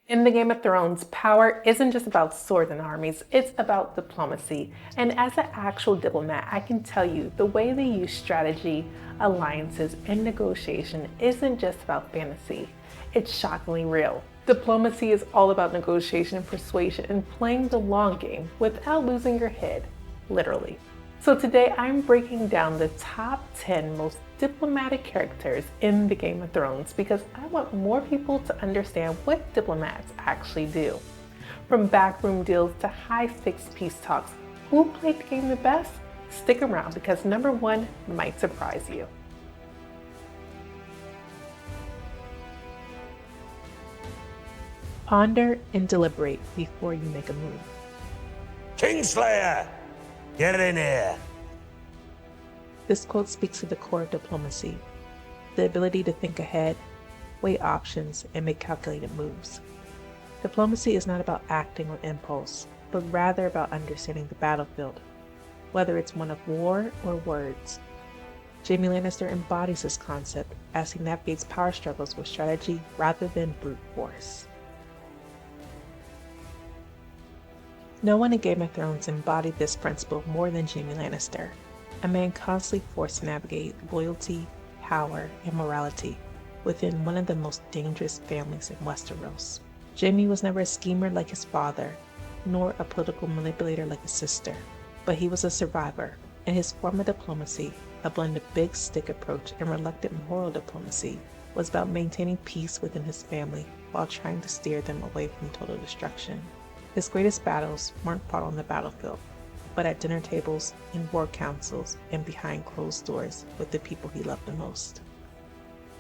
In the Game of Thrones, power isn't just about swords and armies, it's about diplomacy. And as an actual diplomat, I can tell you the way they use strategy, alliances, and negotiation isn't just about fantasy. It's shockingly real. Diplomacy is all about negotiation and persuasion and playing the long game without losing your head, literally. So today I'm breaking down the top 10 most diplomatic characters in the Game of Thrones because I want more people to understand what diplomats actually do. From backroom deals to high-stakes peace talks, who played the game the best? Stick around because number 1 might surprise you. Ponder and deliberate before you make a move. Kingslayer! Get in here! This quote speaks to the core of diplomacy, the ability to think ahead, weigh options, and make calculated moves. Diplomacy is not about acting on impulse, but rather about understanding the battlefield, whether it's one of war or words. Jaime Lannister embodies this concept as he navigates power struggles with strategy rather than brute force. No one in Game of Thrones embodied this principle more than Jaime Lannister, a man constantly forced to navigate loyalty, power, and morality within one of the most dangerous families in Westeros. Jaime was never a schemer like his father, nor a political manipulator like his sister, but he was a survivor, and his form of diplomacy, a blend of big stick approach and reluctant moral diplomacy, was about maintaining peace within his family while trying to steer them away from total destruction. His greatest battles weren't fought on the battlefield, but at dinner tables, in war councils, and behind closed doors with the people he loved the most.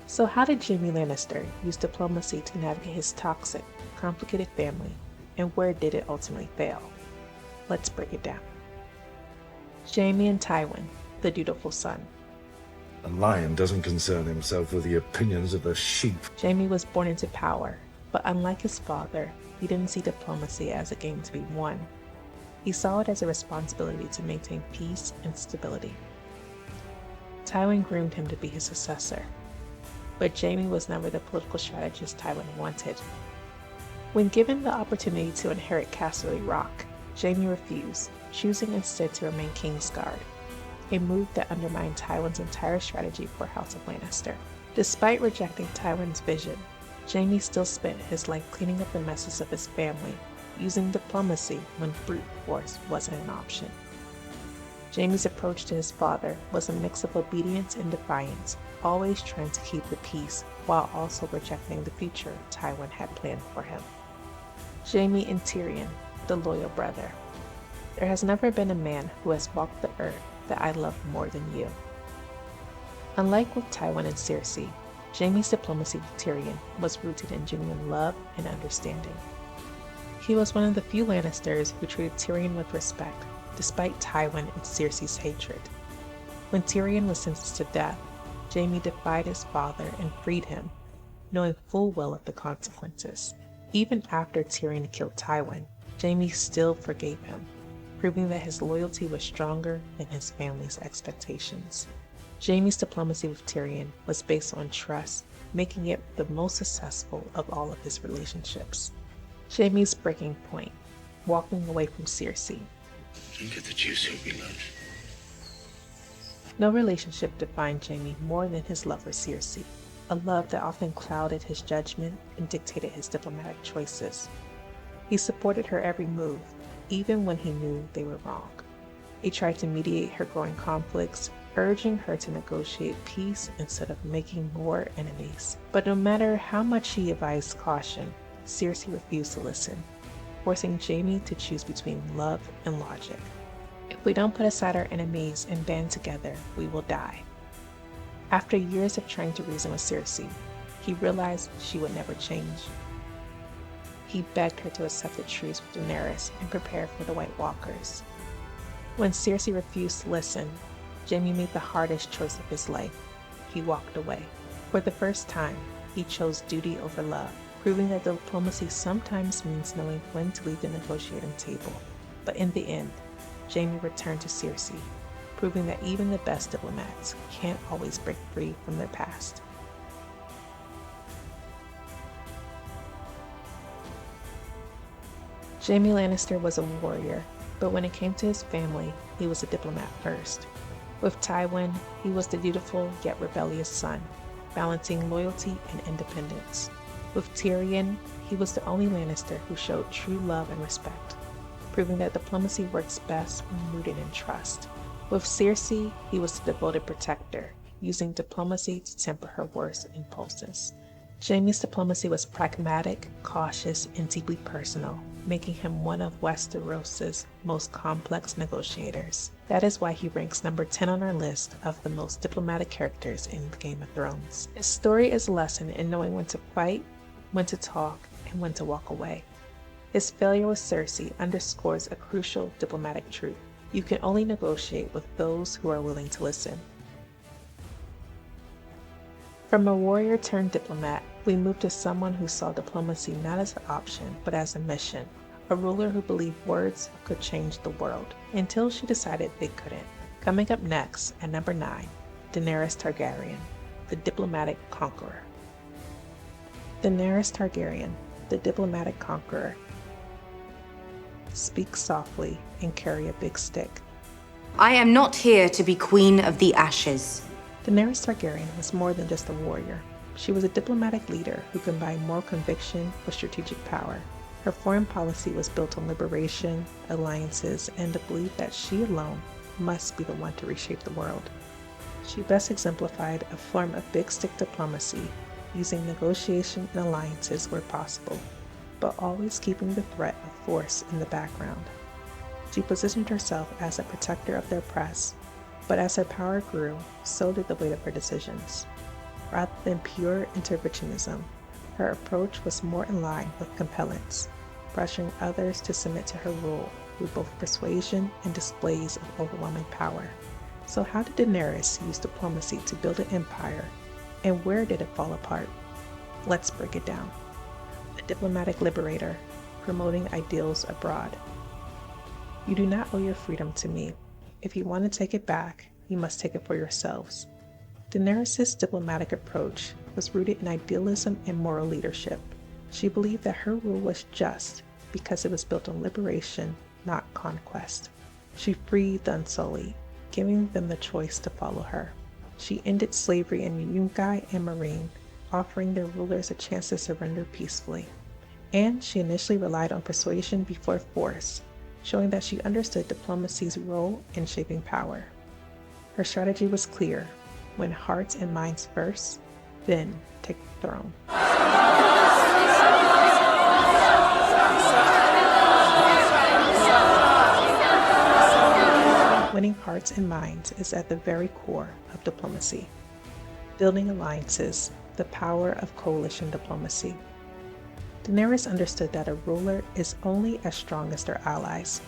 So how did Jaime Lannister use diplomacy to navigate his toxic, complicated family, and where did it ultimately fail? Let's break it down. Jaime and Tywin, the dutiful son. A lion doesn't concern himself with the opinions of the sheep. Jaime was born into power, but unlike his father, he didn't see diplomacy as a game to be won. He saw it as a responsibility to maintain peace and stability. Tywin groomed him to be his successor, but Jaime was never the political strategist Tywin wanted. When given the opportunity to inherit Casterly Rock, Jaime refused, choosing instead to remain Kingsguard, a move that undermined Tywin's entire strategy for House of Lannister. Despite rejecting Tywin's vision, Jaime still spent his life cleaning up the messes of his family, using diplomacy when brute force wasn't an option. Jaime's approach to his father was a mix of obedience and defiance, always trying to keep the peace while also rejecting the future Tywin had planned for him. Jaime and Tyrion, the loyal brother. There has never been a man who has walked the earth that I love more than you. Unlike with Tywin and Cersei, Jaime's diplomacy with Tyrion was rooted in genuine love and understanding. He was one of the few Lannisters who treated Tyrion with respect, despite Tywin and Cersei's hatred. When Tyrion was sentenced to death, Jaime defied his father and freed him, knowing full well of the consequences. Even after Tyrion killed Tywin, Jaime still forgave him, proving that his loyalty was stronger than his family's expectations. Jaime's diplomacy with Tyrion was based on trust, making it the most successful of all of his relationships. Jaime's breaking point, walking away from Cersei. Get the juice over your lunch. No relationship defined Jaime more than his love for Cersei, a love that often clouded his judgment and dictated his diplomatic choices. He supported her every move, even when he knew they were wrong. He tried to mediate her growing conflicts, urging her to negotiate peace instead of making more enemies. But no matter how much he advised caution, Cersei refused to listen, forcing Jaime to choose between love and logic. If we don't put aside our enemies and band together, we will die. After years of trying to reason with Cersei, he realized she would never change. He begged her to accept the truce with Daenerys and prepare for the White Walkers. When Cersei refused to listen, Jaime made the hardest choice of his life. He walked away. For the first time, he chose duty over love, proving that diplomacy sometimes means knowing when to leave the negotiating table. But in the end, Jaime returned to Cersei, proving that even the best diplomats can't always break free from their past. Jaime Lannister was a warrior, but when it came to his family, he was a diplomat first. With Tywin, he was the dutiful yet rebellious son, balancing loyalty and independence. With Tyrion, he was the only Lannister who showed true love and respect, proving that diplomacy works best when rooted in trust. With Cersei, he was the devoted protector, using diplomacy to temper her worst impulses. Jaime's diplomacy was pragmatic, cautious, and deeply personal, making him one of Westeros' most complex negotiators. That is why he ranks number 10 on our list of the most diplomatic characters in Game of Thrones. His story is a lesson in knowing when to fight, when to talk, and when to walk away. His failure with Cersei underscores a crucial diplomatic truth. You can only negotiate with those who are willing to listen. From a warrior turned diplomat, we move to someone who saw diplomacy not as an option, but as a mission. A ruler who believed words could change the world, until she decided they couldn't. Coming up next, at number 9, Daenerys Targaryen, the diplomatic conqueror. Daenerys Targaryen, the diplomatic conqueror. Speak softly and carry a big stick. I am not here to be Queen of the Ashes. Daenerys Targaryen was more than just a warrior. She was a diplomatic leader who combined moral conviction with strategic power. Her foreign policy was built on liberation, alliances, and the belief that she alone must be the one to reshape the world. She best exemplified a form of big stick diplomacy, using negotiation and alliances where possible, but always keeping the threat of force in the background. She positioned herself as a protector of the oppressed, but as her power grew, so did the weight of her decisions. Rather than pure interventionism, her approach was more in line with compellence, pressuring others to submit to her rule through both persuasion and displays of overwhelming power. So how did Daenerys use diplomacy to build an empire, and where did it fall apart? Let's break it down. A diplomatic liberator, promoting ideals abroad. You do not owe your freedom to me. If you want to take it back, you must take it for yourselves. Daenerys' diplomatic approach was rooted in idealism and moral leadership. She believed that her rule was just because it was built on liberation, not conquest. She freed the unsullied, giving them the choice to follow her. She ended slavery in Yunkai and Meereen, offering their rulers a chance to surrender peacefully. And she initially relied on persuasion before force, showing that she understood diplomacy's role in shaping power. Her strategy was clear: win hearts and minds first, then take the throne. Winning hearts and minds is at the very core of diplomacy. Building alliances, the power of coalition diplomacy. Daenerys understood that a ruler is only as strong as their allies.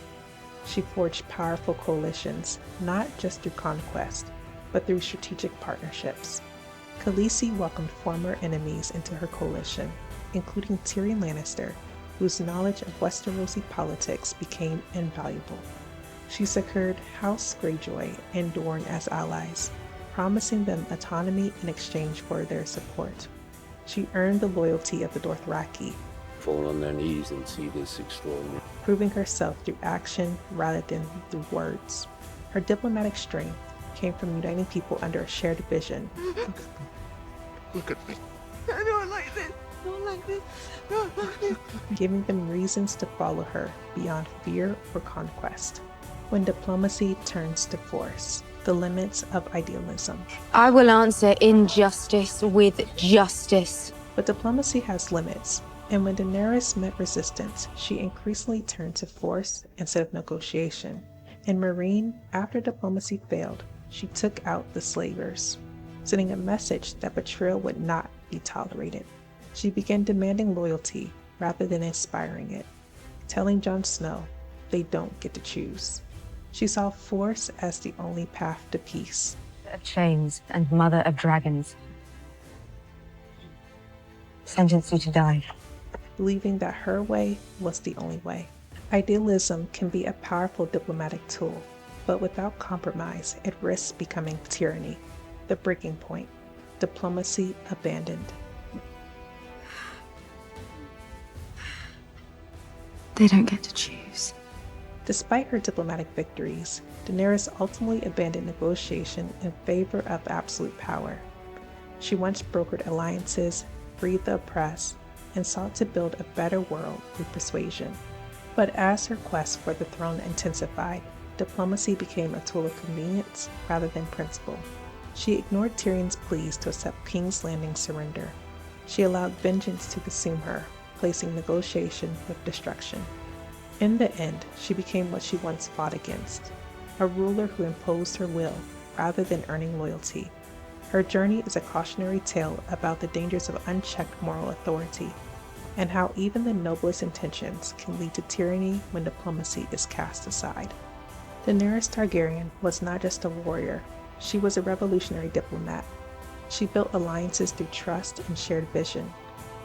She forged powerful coalitions, not just through conquest, but through strategic partnerships. Khaleesi welcomed former enemies into her coalition, including Tyrion Lannister, whose knowledge of Westerosi politics became invaluable. She secured House Greyjoy and Dorne as allies, promising them autonomy in exchange for their support. She earned the loyalty of the Dothraki, fall on their knees and see this extraordinary. proving herself through action rather than through words. Her diplomatic strength came from uniting people under a shared vision. Look at me. I don't like this. I don't like this. I don't like this. Giving them reasons to follow her beyond fear or conquest. When diplomacy turns to force, the limits of idealism. I will answer injustice with justice. But diplomacy has limits, and when Daenerys met resistance, she increasingly turned to force instead of negotiation. In Meereen, after diplomacy failed, she took out the slavers, sending a message that betrayal would not be tolerated. She began demanding loyalty rather than inspiring it, telling Jon Snow they don't get to choose. She saw force as the only path to peace. Of chains and mother of dragons. Sentence you to die. Believing that her way was the only way. Idealism can be a powerful diplomatic tool, but without compromise, it risks becoming tyranny. The breaking point. Diplomacy abandoned. They don't get to choose. Despite her diplomatic victories, Daenerys ultimately abandoned negotiation in favor of absolute power. She once brokered alliances, freed the oppressed, and sought to build a better world through persuasion. But as her quest for the throne intensified, diplomacy became a tool of convenience rather than principle. She ignored Tyrion's pleas to accept King's Landing's surrender. She allowed vengeance to consume her, placing negotiation with destruction. In the end, she became what she once fought against, a ruler who imposed her will rather than earning loyalty. Her journey is a cautionary tale about the dangers of unchecked moral authority, and how even the noblest intentions can lead to tyranny when diplomacy is cast aside. Daenerys Targaryen was not just a warrior, she was a revolutionary diplomat. She built alliances through trust and shared vision.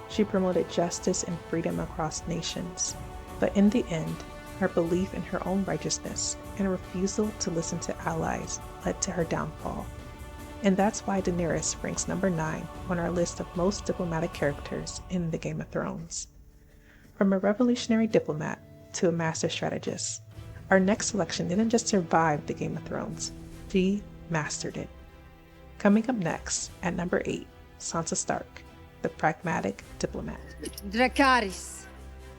She promoted justice and freedom across nations. But in the end, her belief in her own righteousness and refusal to listen to allies led to her downfall. And that's why Daenerys ranks number 9 on our list of most diplomatic characters in the Game of Thrones. From a revolutionary diplomat to a master strategist, our next selection didn't just survive the Game of Thrones, she mastered it. Coming up next, at number 8, Sansa Stark, the pragmatic diplomat. Dracarys.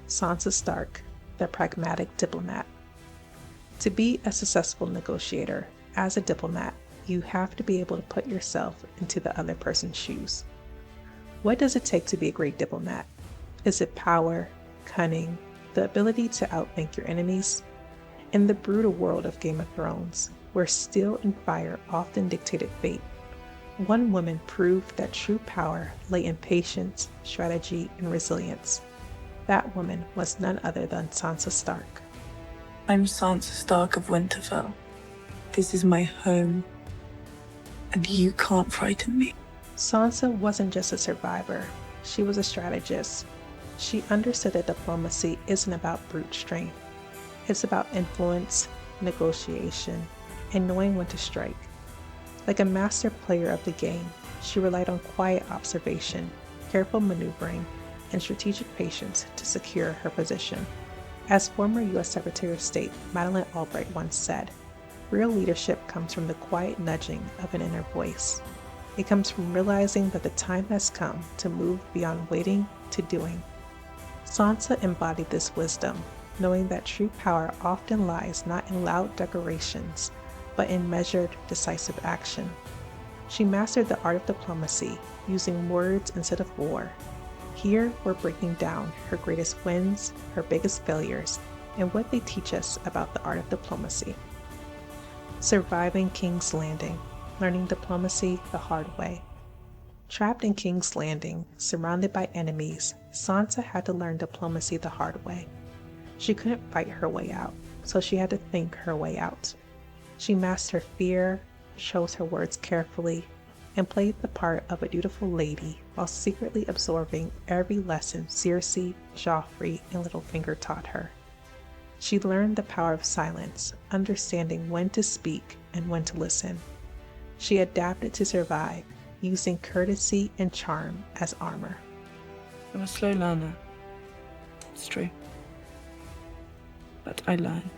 Sansa Stark, the pragmatic diplomat. To be a successful negotiator, as a diplomat, you have to be able to put yourself into the other person's shoes. What does it take to be a great diplomat? Is it power, cunning, the ability to outthink your enemies? In the brutal world of Game of Thrones, where steel and fire often dictated fate, one woman proved that true power lay in patience, strategy, and resilience. That woman was none other than Sansa Stark. I'm Sansa Stark of Winterfell. This is my home, and you can't frighten me. Sansa wasn't just a survivor, she was a strategist. She understood that diplomacy isn't about brute strength. It's about influence, negotiation, and knowing when to strike. Like a master player of the game, she relied on quiet observation, careful maneuvering, and strategic patience to secure her position. As former U.S. Secretary of State Madeleine Albright once said, real leadership comes from the quiet nudging of an inner voice. It comes from realizing that the time has come to move beyond waiting to doing. Sansa embodied this wisdom, knowing that true power often lies not in loud decorations, but in measured, decisive action. She mastered the art of diplomacy, using words instead of war. Here, we're breaking down her greatest wins, her biggest failures, and what they teach us about the art of diplomacy. Surviving King's Landing, learning diplomacy the hard way. Trapped in King's Landing, surrounded by enemies, Sansa had to learn diplomacy the hard way. She couldn't fight her way out, so she had to think her way out. She mastered fear, chose her words carefully, and played the part of a dutiful lady while secretly absorbing every lesson Cersei, Joffrey, and Littlefinger taught her. She learned the power of silence, understanding when to speak and when to listen. She adapted to survive, using courtesy and charm as armor. I'm a slow learner. It's true. But I learn.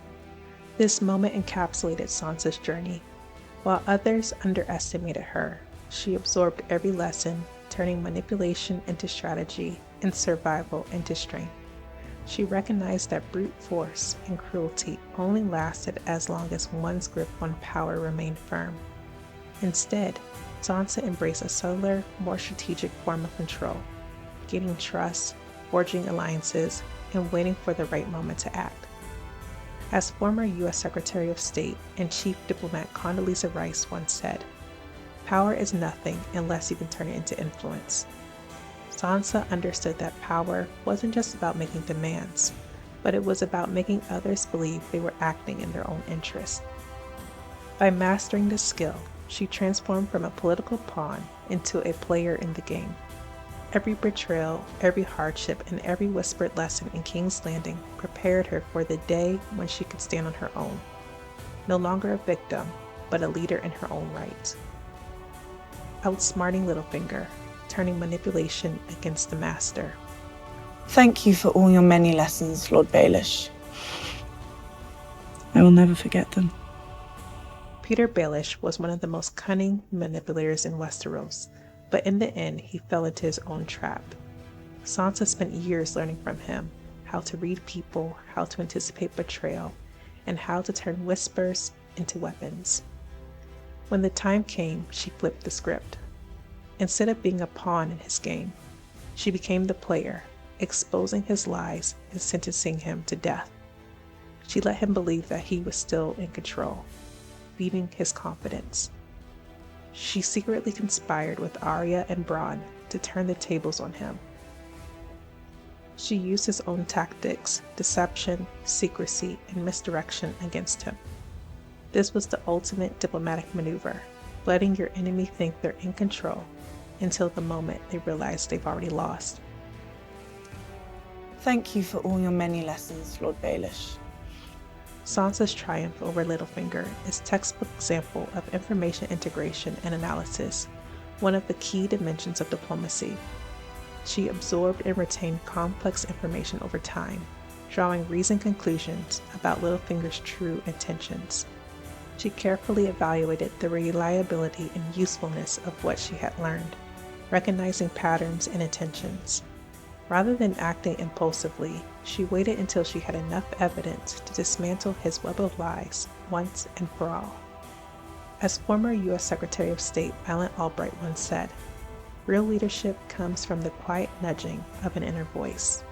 This moment encapsulated Sansa's journey. While others underestimated her, she absorbed every lesson, turning manipulation into strategy and survival into strength. She recognized that brute force and cruelty only lasted as long as one's grip on power remained firm. Instead, Sansa embraced a subtler, more strategic form of control, gaining trust, forging alliances, and waiting for the right moment to act. As former U.S. Secretary of State and Chief Diplomat Condoleezza Rice once said, "Power is nothing unless you can turn it into influence." Sansa understood that power wasn't just about making demands, but it was about making others believe they were acting in their own interest. By mastering this skill, she transformed from a political pawn into a player in the game. Every betrayal, every hardship, and every whispered lesson in King's Landing prepared her for the day when she could stand on her own. No longer a victim, but a leader in her own right. Outsmarting Littlefinger, turning manipulation against the master. Thank you for all your many lessons, Lord Baelish. I will never forget them. Petyr Baelish was one of the most cunning manipulators in Westeros, but in the end he fell into his own trap. Sansa spent years learning from him how to read people, how to anticipate betrayal, and how to turn whispers into weapons. When the time came, she flipped the script. Instead of being a pawn in his game, she became the player, exposing his lies and sentencing him to death. She let him believe that he was still in control, feeding his confidence. She secretly conspired with Arya and Bronn to turn the tables on him. She used his own tactics, deception, secrecy, and misdirection against him. This was the ultimate diplomatic maneuver, letting your enemy think they're in control until the moment they realize they've already lost. Thank you for all your many lessons, Lord Baelish. Sansa's triumph over Littlefinger is a textbook example of information integration and analysis, one of the key dimensions of diplomacy. She absorbed and retained complex information over time, drawing reasoned conclusions about Littlefinger's true intentions. She carefully evaluated the reliability and usefulness of what she had learned, recognizing patterns and intentions. Rather than acting impulsively, she waited until she had enough evidence to dismantle his web of lies once and for all. As former U.S. Secretary of State Madeleine Albright once said, "Real leadership comes from the quiet nudging of an inner voice.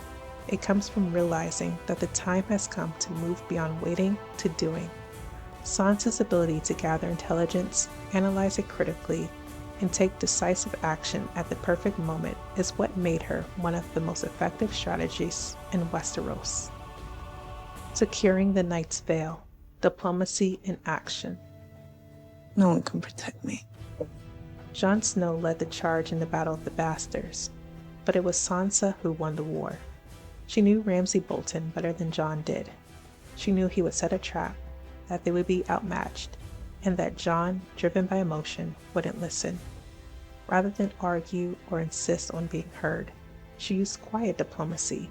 It comes from realizing that the time has come to move beyond waiting to doing." Sansa's ability to gather intelligence, analyze it critically, and take decisive action at the perfect moment is what made her one of the most effective strategists in Westeros. Securing the Night's Veil, diplomacy in action. No one can protect me. Jon Snow led the charge in the Battle of the Bastards, but it was Sansa who won the war. She knew Ramsay Bolton better than Jon did. She knew he would set a trap, that they would be outmatched, and that Jon, driven by emotion, wouldn't listen. Rather than argue or insist on being heard, she used quiet diplomacy,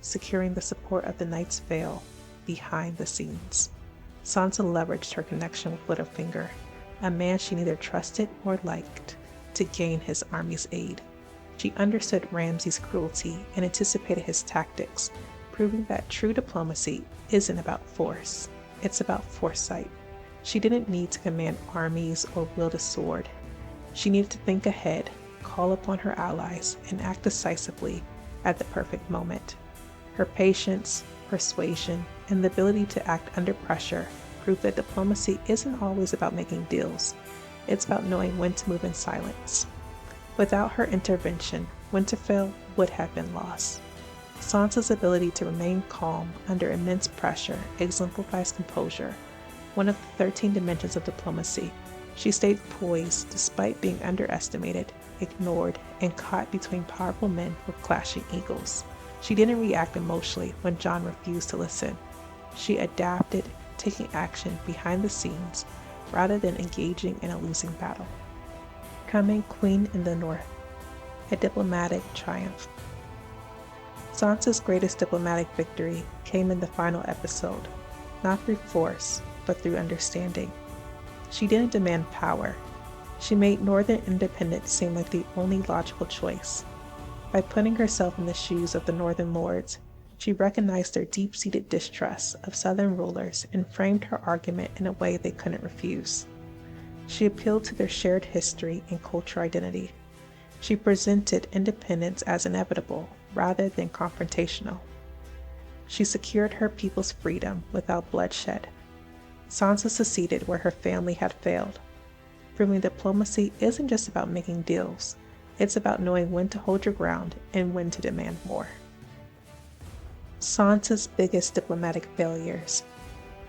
securing the support of the Night's Veil behind the scenes. Sansa leveraged her connection with Littlefinger, a man she neither trusted or liked, to gain his army's aid. She understood Ramsay's cruelty and anticipated his tactics, proving that true diplomacy isn't about force, it's about foresight. She didn't need to command armies or wield a sword. She needed to think ahead, call upon her allies, and act decisively at the perfect moment. Her patience, persuasion, and the ability to act under pressure proved that diplomacy isn't always about making deals. It's about knowing when to move in silence. Without her intervention, Winterfell would have been lost. Sansa's ability to remain calm under immense pressure exemplifies composure, one of the 13 dimensions of diplomacy. She stayed poised despite being underestimated, ignored, and caught between powerful men with clashing egos. She didn't react emotionally when Jon refused to listen. She adapted, taking action behind the scenes rather than engaging in a losing battle. Becoming Queen in the North, a diplomatic triumph. Sansa's greatest diplomatic victory came in the final episode, not through force, but through understanding. She didn't demand power. She made Northern independence seem like the only logical choice. By putting herself in the shoes of the Northern Lords, she recognized their deep-seated distrust of Southern rulers and framed her argument in a way they couldn't refuse. She appealed to their shared history and cultural identity. She presented independence as inevitable rather than confrontational. She secured her people's freedom without bloodshed. Sansa succeeded where her family had failed, proving diplomacy isn't just about making deals, it's about knowing when to hold your ground and when to demand more. Sansa's biggest diplomatic failures.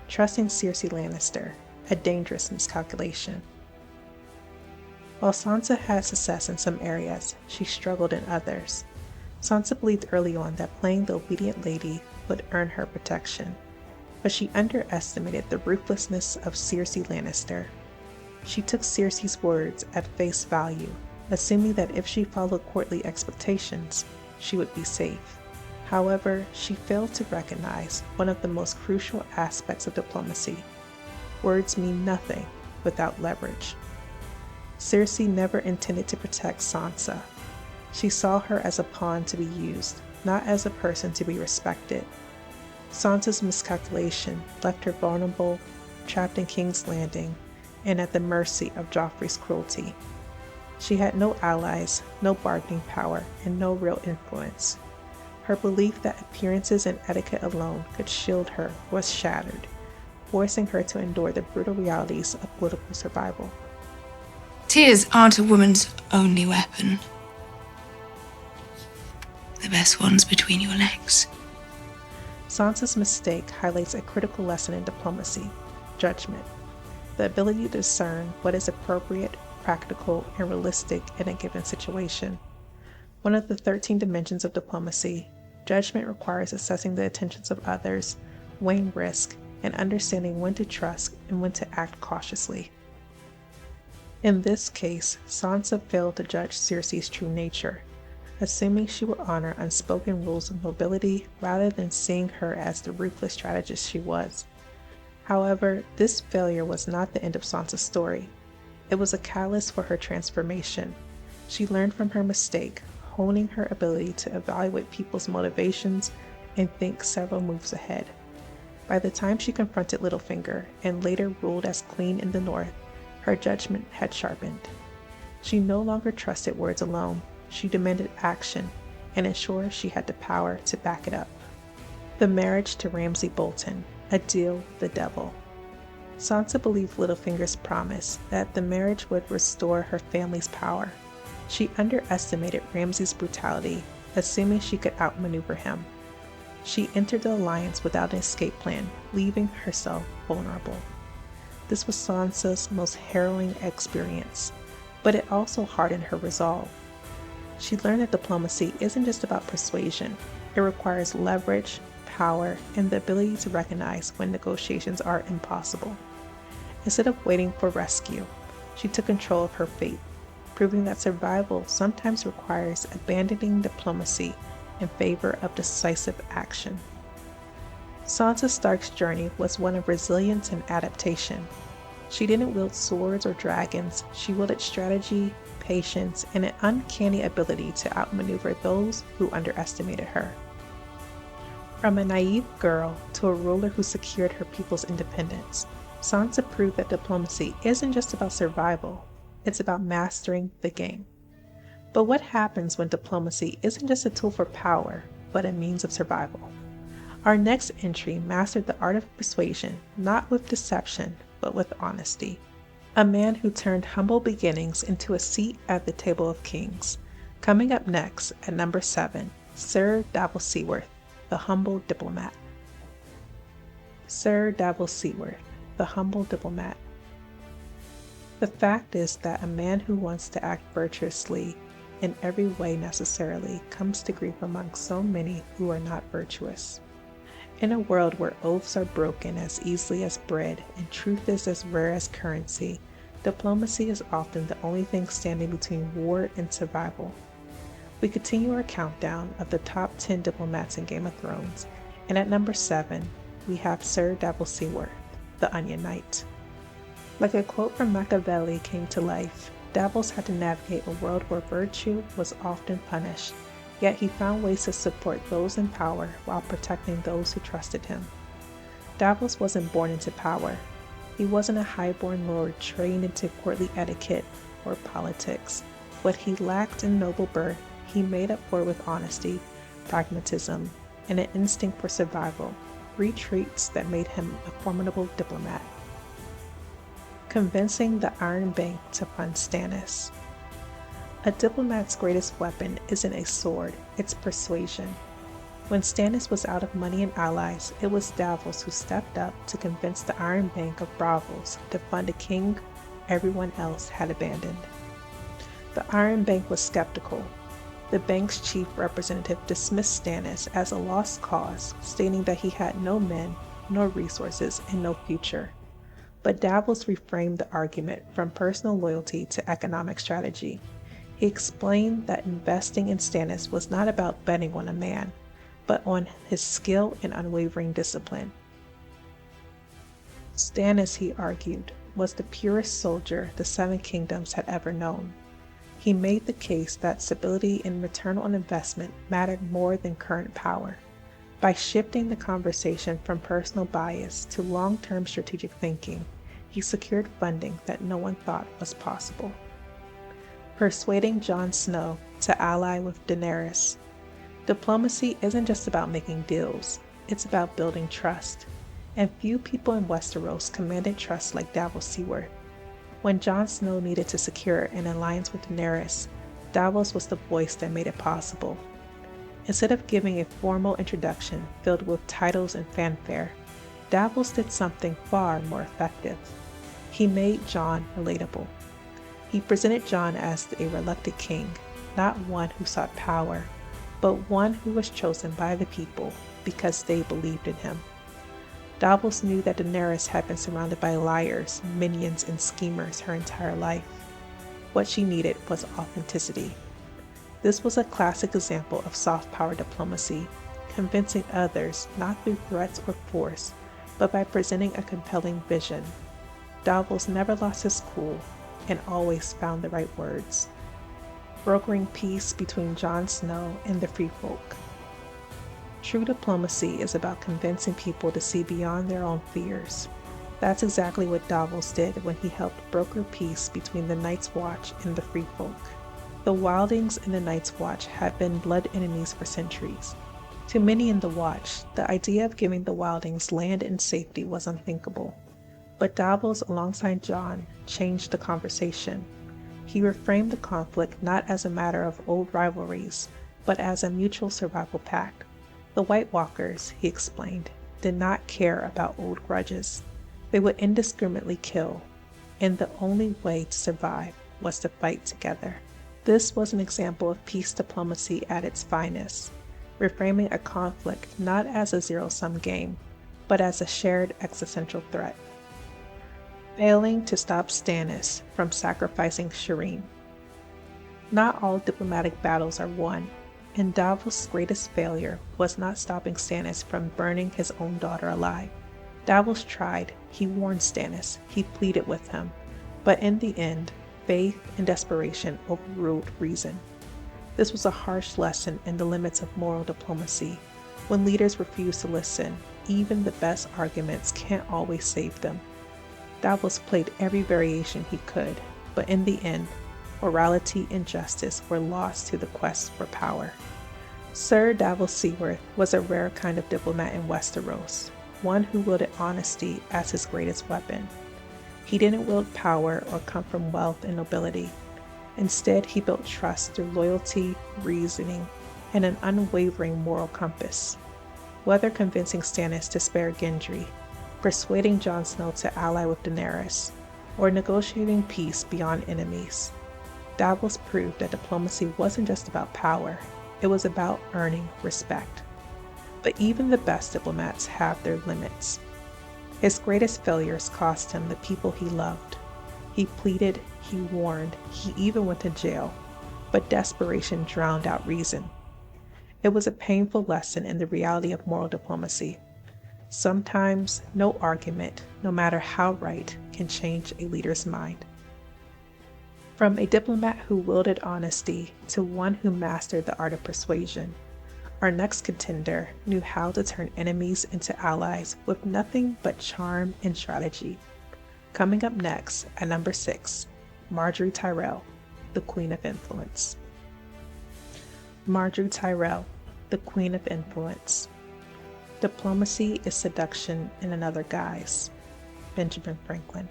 Trusting Cersei Lannister, a dangerous miscalculation. While Sansa had success in some areas, she struggled in others. Sansa believed early on that playing the obedient lady would earn her protection, but she underestimated the ruthlessness of Cersei Lannister. She took Cersei's words at face value, assuming that if she followed courtly expectations, she would be safe. However, she failed to recognize one of the most crucial aspects of diplomacy. Words mean nothing without leverage. Cersei never intended to protect Sansa. She saw her as a pawn to be used, not as a person to be respected. Sansa's miscalculation left her vulnerable, trapped in King's Landing, and at the mercy of Joffrey's cruelty. She had no allies, no bargaining power, and no real influence. Her belief that appearances and etiquette alone could shield her was shattered, forcing her to endure the brutal realities of political survival. Tears aren't a woman's only weapon. The best one's between your legs. Sansa's mistake highlights a critical lesson in diplomacy: judgment, the ability to discern what is appropriate, practical, and realistic in a given situation. One of the 13 dimensions of diplomacy, judgment requires assessing the intentions of others, weighing risk, and understanding when to trust and when to act cautiously. In this case, Sansa failed to judge Cersei's true nature, assuming she would honor unspoken rules of nobility rather than seeing her as the ruthless strategist she was. However, this failure was not the end of Sansa's story. It was a catalyst for her transformation. She learned from her mistake, honing her ability to evaluate people's motivations and think several moves ahead. By the time she confronted Littlefinger and later ruled as queen in the north, her judgment had sharpened. She no longer trusted words alone. She demanded action and ensured she had the power to back it up. The marriage to Ramsay Bolton, a deal with the devil. Sansa believed Littlefinger's promise that the marriage would restore her family's power. She underestimated Ramsay's brutality, assuming she could outmaneuver him. She entered the alliance without an escape plan, leaving herself vulnerable. This was Sansa's most harrowing experience, but it also hardened her resolve. She learned that diplomacy isn't just about persuasion. It requires leverage, power, and the ability to recognize when negotiations are impossible. Instead of waiting for rescue, she took control of her fate, proving that survival sometimes requires abandoning diplomacy in favor of decisive action. Sansa Stark's journey was one of resilience and adaptation. She didn't wield swords or dragons. She wielded strategy, patience, and an uncanny ability to outmaneuver those who underestimated her. From a naive girl to a ruler who secured her people's independence, Sansa proved that diplomacy isn't just about survival, it's about mastering the game. But what happens when diplomacy isn't just a tool for power, but a means of survival? Our next entry mastered the art of persuasion, not with deception, but with honesty. A man who turned humble beginnings into a seat at the table of kings. Coming up next, at number 7, Sir Davos Seaworth, the humble diplomat. Sir Davos Seaworth, the humble diplomat. The fact is that a man who wants to act virtuously in every way necessarily comes to grief among so many who are not virtuous. In a world where oaths are broken as easily as bread and truth is as rare as currency, diplomacy is often the only thing standing between war and survival. We continue our countdown of the top 10 diplomats in Game of Thrones, and at number 7, we have Sir Davos Seaworth, the Onion Knight. Like a quote from Machiavelli came to life, Davos had to navigate a world where virtue was often punished, yet he found ways to support those in power while protecting those who trusted him. Davos wasn't born into power. He wasn't a highborn lord trained into courtly etiquette or politics. What he lacked in noble birth, he made up for with honesty, pragmatism, and an instinct for survival, 3 traits that made him a formidable diplomat. Convincing the Iron Bank to fund Stannis. A diplomat's greatest weapon isn't a sword, it's persuasion. When Stannis was out of money and allies, it was Davos who stepped up to convince the Iron Bank of Bravos to fund a king everyone else had abandoned. The Iron Bank was skeptical. The bank's chief representative dismissed Stannis as a lost cause, stating that he had no men, no resources, and no future. But Davos reframed the argument from personal loyalty to economic strategy. He explained that investing in Stannis was not about betting on a man, but on his skill and unwavering discipline. Stannis, he argued, was the purest soldier the Seven Kingdoms had ever known. He made the case that stability and return on investment mattered more than current power. By shifting the conversation from personal bias to long-term strategic thinking, he secured funding that no one thought was possible. Persuading Jon Snow to ally with Daenerys. Diplomacy isn't just about making deals, it's about building trust. And few people in Westeros commanded trust like Davos Seaworth. When Jon Snow needed to secure an alliance with Daenerys, Davos was the voice that made it possible. Instead of giving a formal introduction filled with titles and fanfare, Davos did something far more effective. He made Jon relatable. He presented Jon as a reluctant king, not one who sought power, but one who was chosen by the people because they believed in him. Davos knew that Daenerys had been surrounded by liars, minions, and schemers her entire life. What she needed was authenticity. This was a classic example of soft power diplomacy, convincing others not through threats or force, but by presenting a compelling vision. Davos never lost his cool and always found the right words. Brokering peace between Jon Snow and the Free Folk. True diplomacy is about convincing people to see beyond their own fears. That's exactly what Davos did when he helped broker peace between the Night's Watch and the Free Folk. The Wildings and the Night's Watch had been blood enemies for centuries. To many in the Watch, the idea of giving the Wildings land and safety was unthinkable. But Davos, alongside Jon, changed the conversation. He reframed the conflict not as a matter of old rivalries, but as a mutual survival pact. The White Walkers, he explained, did not care about old grudges. They would indiscriminately kill, and the only way to survive was to fight together. This was an example of peace diplomacy at its finest, reframing a conflict not as a zero-sum game, but as a shared existential threat. Failing to stop Stannis from sacrificing Shireen. Not all diplomatic battles are won, and Davos' greatest failure was not stopping Stannis from burning his own daughter alive. Davos tried, he warned Stannis, he pleaded with him, but in the end, faith and desperation overruled reason. This was a harsh lesson in the limits of moral diplomacy. When leaders refuse to listen, even the best arguments can't always save them. Davos played every variation he could, but in the end, morality and justice were lost to the quest for power. Sir Davos Seaworth was a rare kind of diplomat in Westeros, one who wielded honesty as his greatest weapon. He didn't wield power or come from wealth and nobility. Instead, he built trust through loyalty, reasoning, and an unwavering moral compass. Whether convincing Stannis to spare Gendry, persuading Jon Snow to ally with Daenerys, or negotiating peace beyond enemies, Davos proved that diplomacy wasn't just about power, it was about earning respect. But even the best diplomats have their limits. His greatest failures cost him the people he loved. He pleaded, he warned, he even went to jail, but desperation drowned out reason. It was a painful lesson in the reality of moral diplomacy. Sometimes, no argument, no matter how right, can change a leader's mind. From a diplomat who wielded honesty to one who mastered the art of persuasion, our next contender knew how to turn enemies into allies with nothing but charm and strategy. Coming up next, at number 6, Margaery Tyrell, the Queen of Influence. Margaery Tyrell, the Queen of Influence. Diplomacy is seduction in another guise. Benjamin Franklin.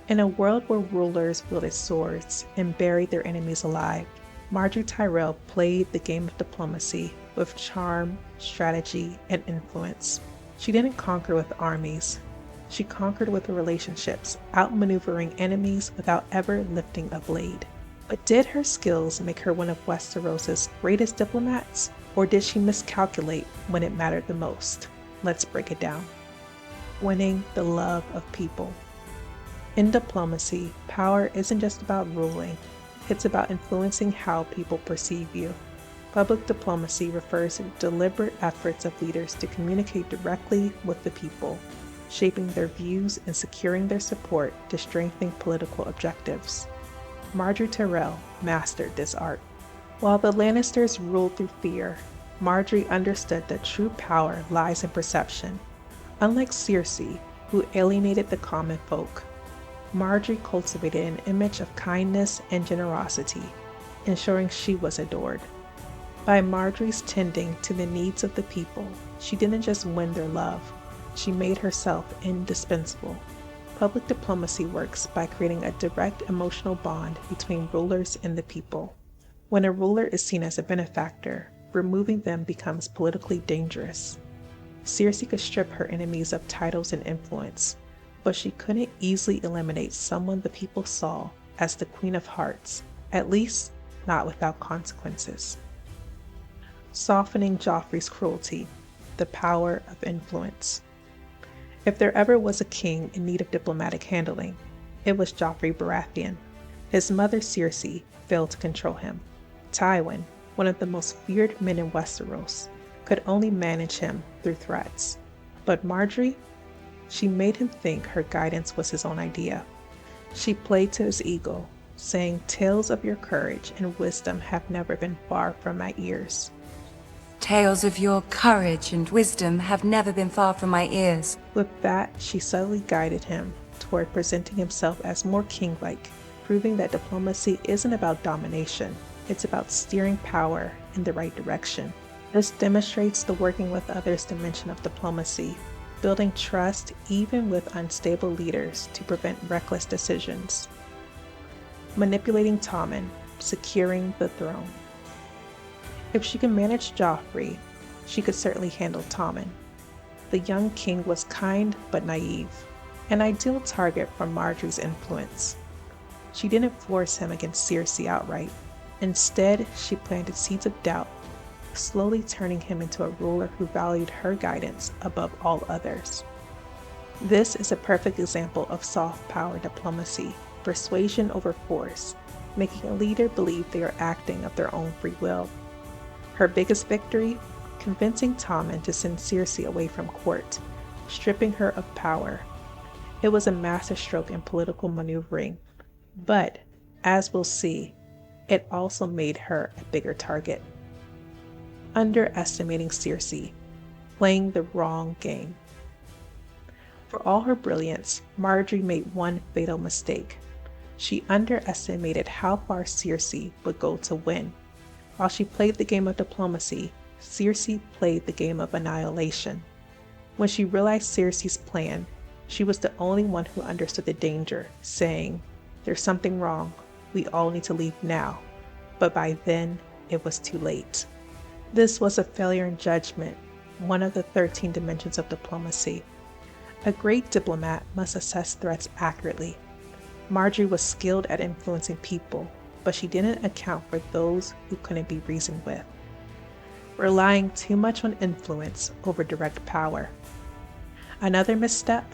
In a world where rulers wielded swords and buried their enemies alive, Margaery Tyrell played the game of diplomacy with charm, strategy, and influence. She didn't conquer with armies. She conquered with relationships, outmaneuvering enemies without ever lifting a blade. But did her skills make her one of Westeros' greatest diplomats, or did she miscalculate when it mattered the most? Let's break it down. Winning the love of people. In diplomacy, power isn't just about ruling. It's about influencing how people perceive you. Public diplomacy refers to deliberate efforts of leaders to communicate directly with the people, shaping their views and securing their support to strengthen political objectives. Margaery Tyrell mastered this art. While the Lannisters ruled through fear, Margaery understood that true power lies in perception. Unlike Cersei, who alienated the common folk, Margaery cultivated an image of kindness and generosity, ensuring she was adored. By Margaery's tending to the needs of the people, she didn't just win their love, she made herself indispensable. Public diplomacy works by creating a direct emotional bond between rulers and the people. When a ruler is seen as a benefactor, removing them becomes politically dangerous. Cersei could strip her enemies of titles and influence, but she couldn't easily eliminate someone the people saw as the Queen of Hearts, at least not without consequences. Softening Joffrey's cruelty, the power of influence. If there ever was a king in need of diplomatic handling, it was Joffrey Baratheon. His mother Cersei failed to control him. Tywin, one of the most feared men in Westeros, could only manage him through threats. But Margaery, she made him think her guidance was his own idea. She played to his ego, saying, "Tales of your courage and wisdom have never been far from my ears." Tales of your courage and wisdom have never been far from my ears. With that, she subtly guided him toward presenting himself as more king-like, proving that diplomacy isn't about domination, it's about steering power in the right direction. This demonstrates the working with others dimension of diplomacy, building trust even with unstable leaders to prevent reckless decisions. Manipulating Tommen, securing the throne. If she could manage Joffrey, she could certainly handle Tommen. The young king was kind but naive, an ideal target for Margaery's influence. She didn't force him against Cersei outright. Instead, she planted seeds of doubt, slowly turning him into a ruler who valued her guidance above all others. This is a perfect example of soft power diplomacy, persuasion over force, making a leader believe they are acting of their own free will. Her biggest victory? Convincing Tommen to send Cersei away from court, stripping her of power. It was a masterstroke in political maneuvering, but, as we'll see, it also made her a bigger target. Underestimating Cersei, playing the wrong game. For all her brilliance, Margaery made one fatal mistake. She underestimated how far Cersei would go to win. While she played the game of diplomacy, Cersei played the game of annihilation. When she realized Cersei's plan, she was the only one who understood the danger, saying, "There's something wrong. We all need to leave now." But by then, it was too late. This was a failure in judgment, one of the 13 dimensions of diplomacy. A great diplomat must assess threats accurately. Margaery was skilled at influencing people, but she didn't account for those who couldn't be reasoned with. Relying too much on influence over direct power. Another misstep?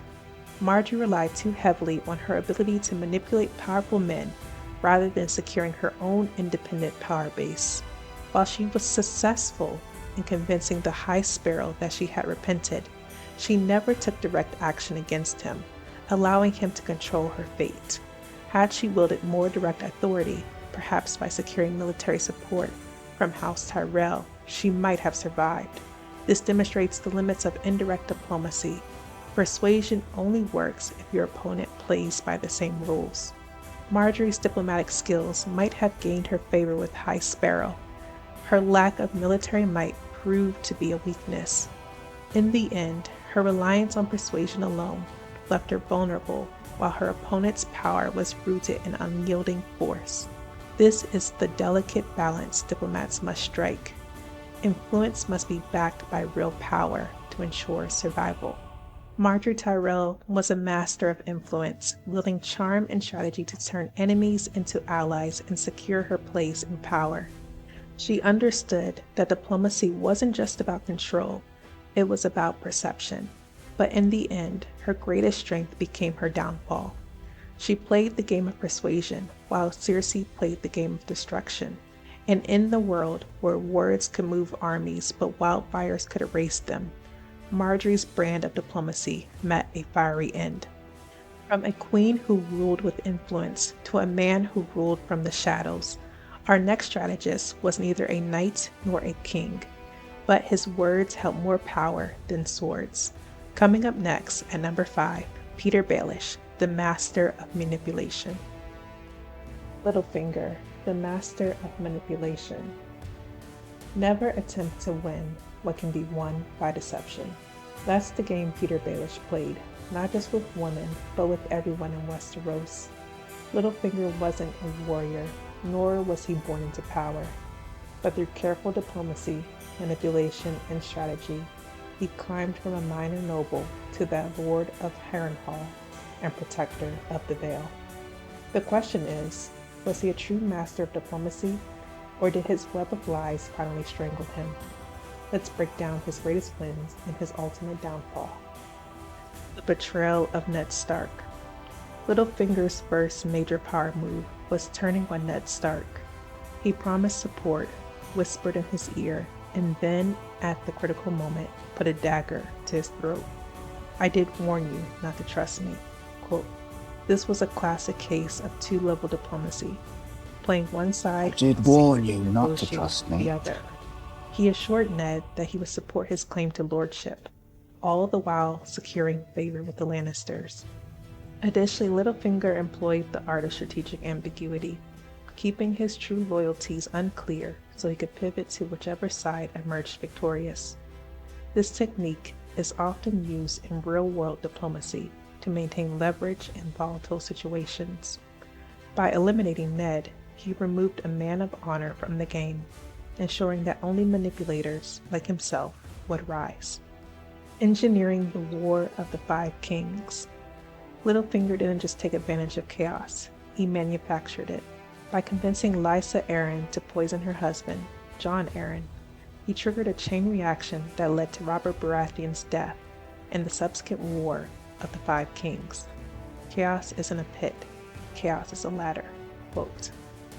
Margaery relied too heavily on her ability to manipulate powerful men rather than securing her own independent power base. While she was successful in convincing the High Sparrow that she had repented, she never took direct action against him, allowing him to control her fate. Had she wielded more direct authority, perhaps by securing military support from House Tyrell, she might have survived. This demonstrates the limits of indirect diplomacy. Persuasion only works if your opponent plays by the same rules. Margaery's diplomatic skills might have gained her favor with High Sparrow. Her lack of military might proved to be a weakness. In the end, her reliance on persuasion alone left her vulnerable, while her opponent's power was rooted in unyielding force. This is the delicate balance diplomats must strike. Influence must be backed by real power to ensure survival. Margaery Tyrell was a master of influence, wielding charm and strategy to turn enemies into allies and secure her place in power. She understood that diplomacy wasn't just about control, it was about perception. But in the end, her greatest strength became her downfall. She played the game of persuasion, while Cersei played the game of destruction. And in the world where words could move armies but wildfires could erase them, Marjorie's brand of diplomacy met a fiery end. From a queen who ruled with influence to a man who ruled from the shadows, our next strategist was neither a knight nor a king, but his words held more power than swords. Coming up next at number 5, Petyr Baelish, the master of manipulation. Littlefinger, the master of manipulation. Never attempt to win what can be won by deception. That's the game Petyr Baelish played, not just with women, but with everyone in Westeros. Littlefinger wasn't a warrior, nor was he born into power, but through careful diplomacy, manipulation, and strategy, he climbed from a minor noble to the Lord of Harrenhal and protector of the Vale. The question is, was he a true master of diplomacy, or did his web of lies finally strangle him? Let's break down his greatest wins and his ultimate downfall. The betrayal of Ned Stark. Littlefinger's first major power move was turning on Ned Stark. He promised support, whispered in his ear, and then, at the critical moment, put a dagger to his throat. "I did warn you not to trust me." Quote, this was a classic case of two-level diplomacy, playing one side. "I did warn you not to trust me." The other. He assured Ned that he would support his claim to lordship, all the while securing favor with the Lannisters. Additionally, Littlefinger employed the art of strategic ambiguity, keeping his true loyalties unclear so he could pivot to whichever side emerged victorious. This technique is often used in real-world diplomacy to maintain leverage in volatile situations. By eliminating Ned, he removed a man of honor from the game, ensuring that only manipulators like himself would rise. Engineering the War of the Five Kings. Littlefinger didn't just take advantage of chaos, he manufactured it. By convincing Lysa Arryn to poison her husband, Jon Arryn, he triggered a chain reaction that led to Robert Baratheon's death and the subsequent War of the Five Kings. Chaos isn't a pit, chaos is a ladder. Quote,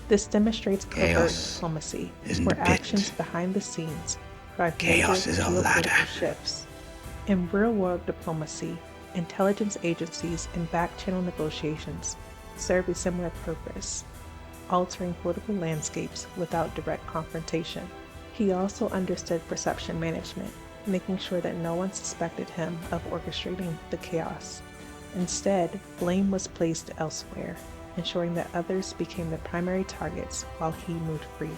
this demonstrates covert diplomacy, where actions behind the scenes drive major geopolitical shifts. In real-world diplomacy, intelligence agencies and back-channel negotiations serve a similar purpose, altering political landscapes without direct confrontation. He also understood perception management, making sure that no one suspected him of orchestrating the chaos. Instead, blame was placed elsewhere, ensuring that others became the primary targets while he moved freely.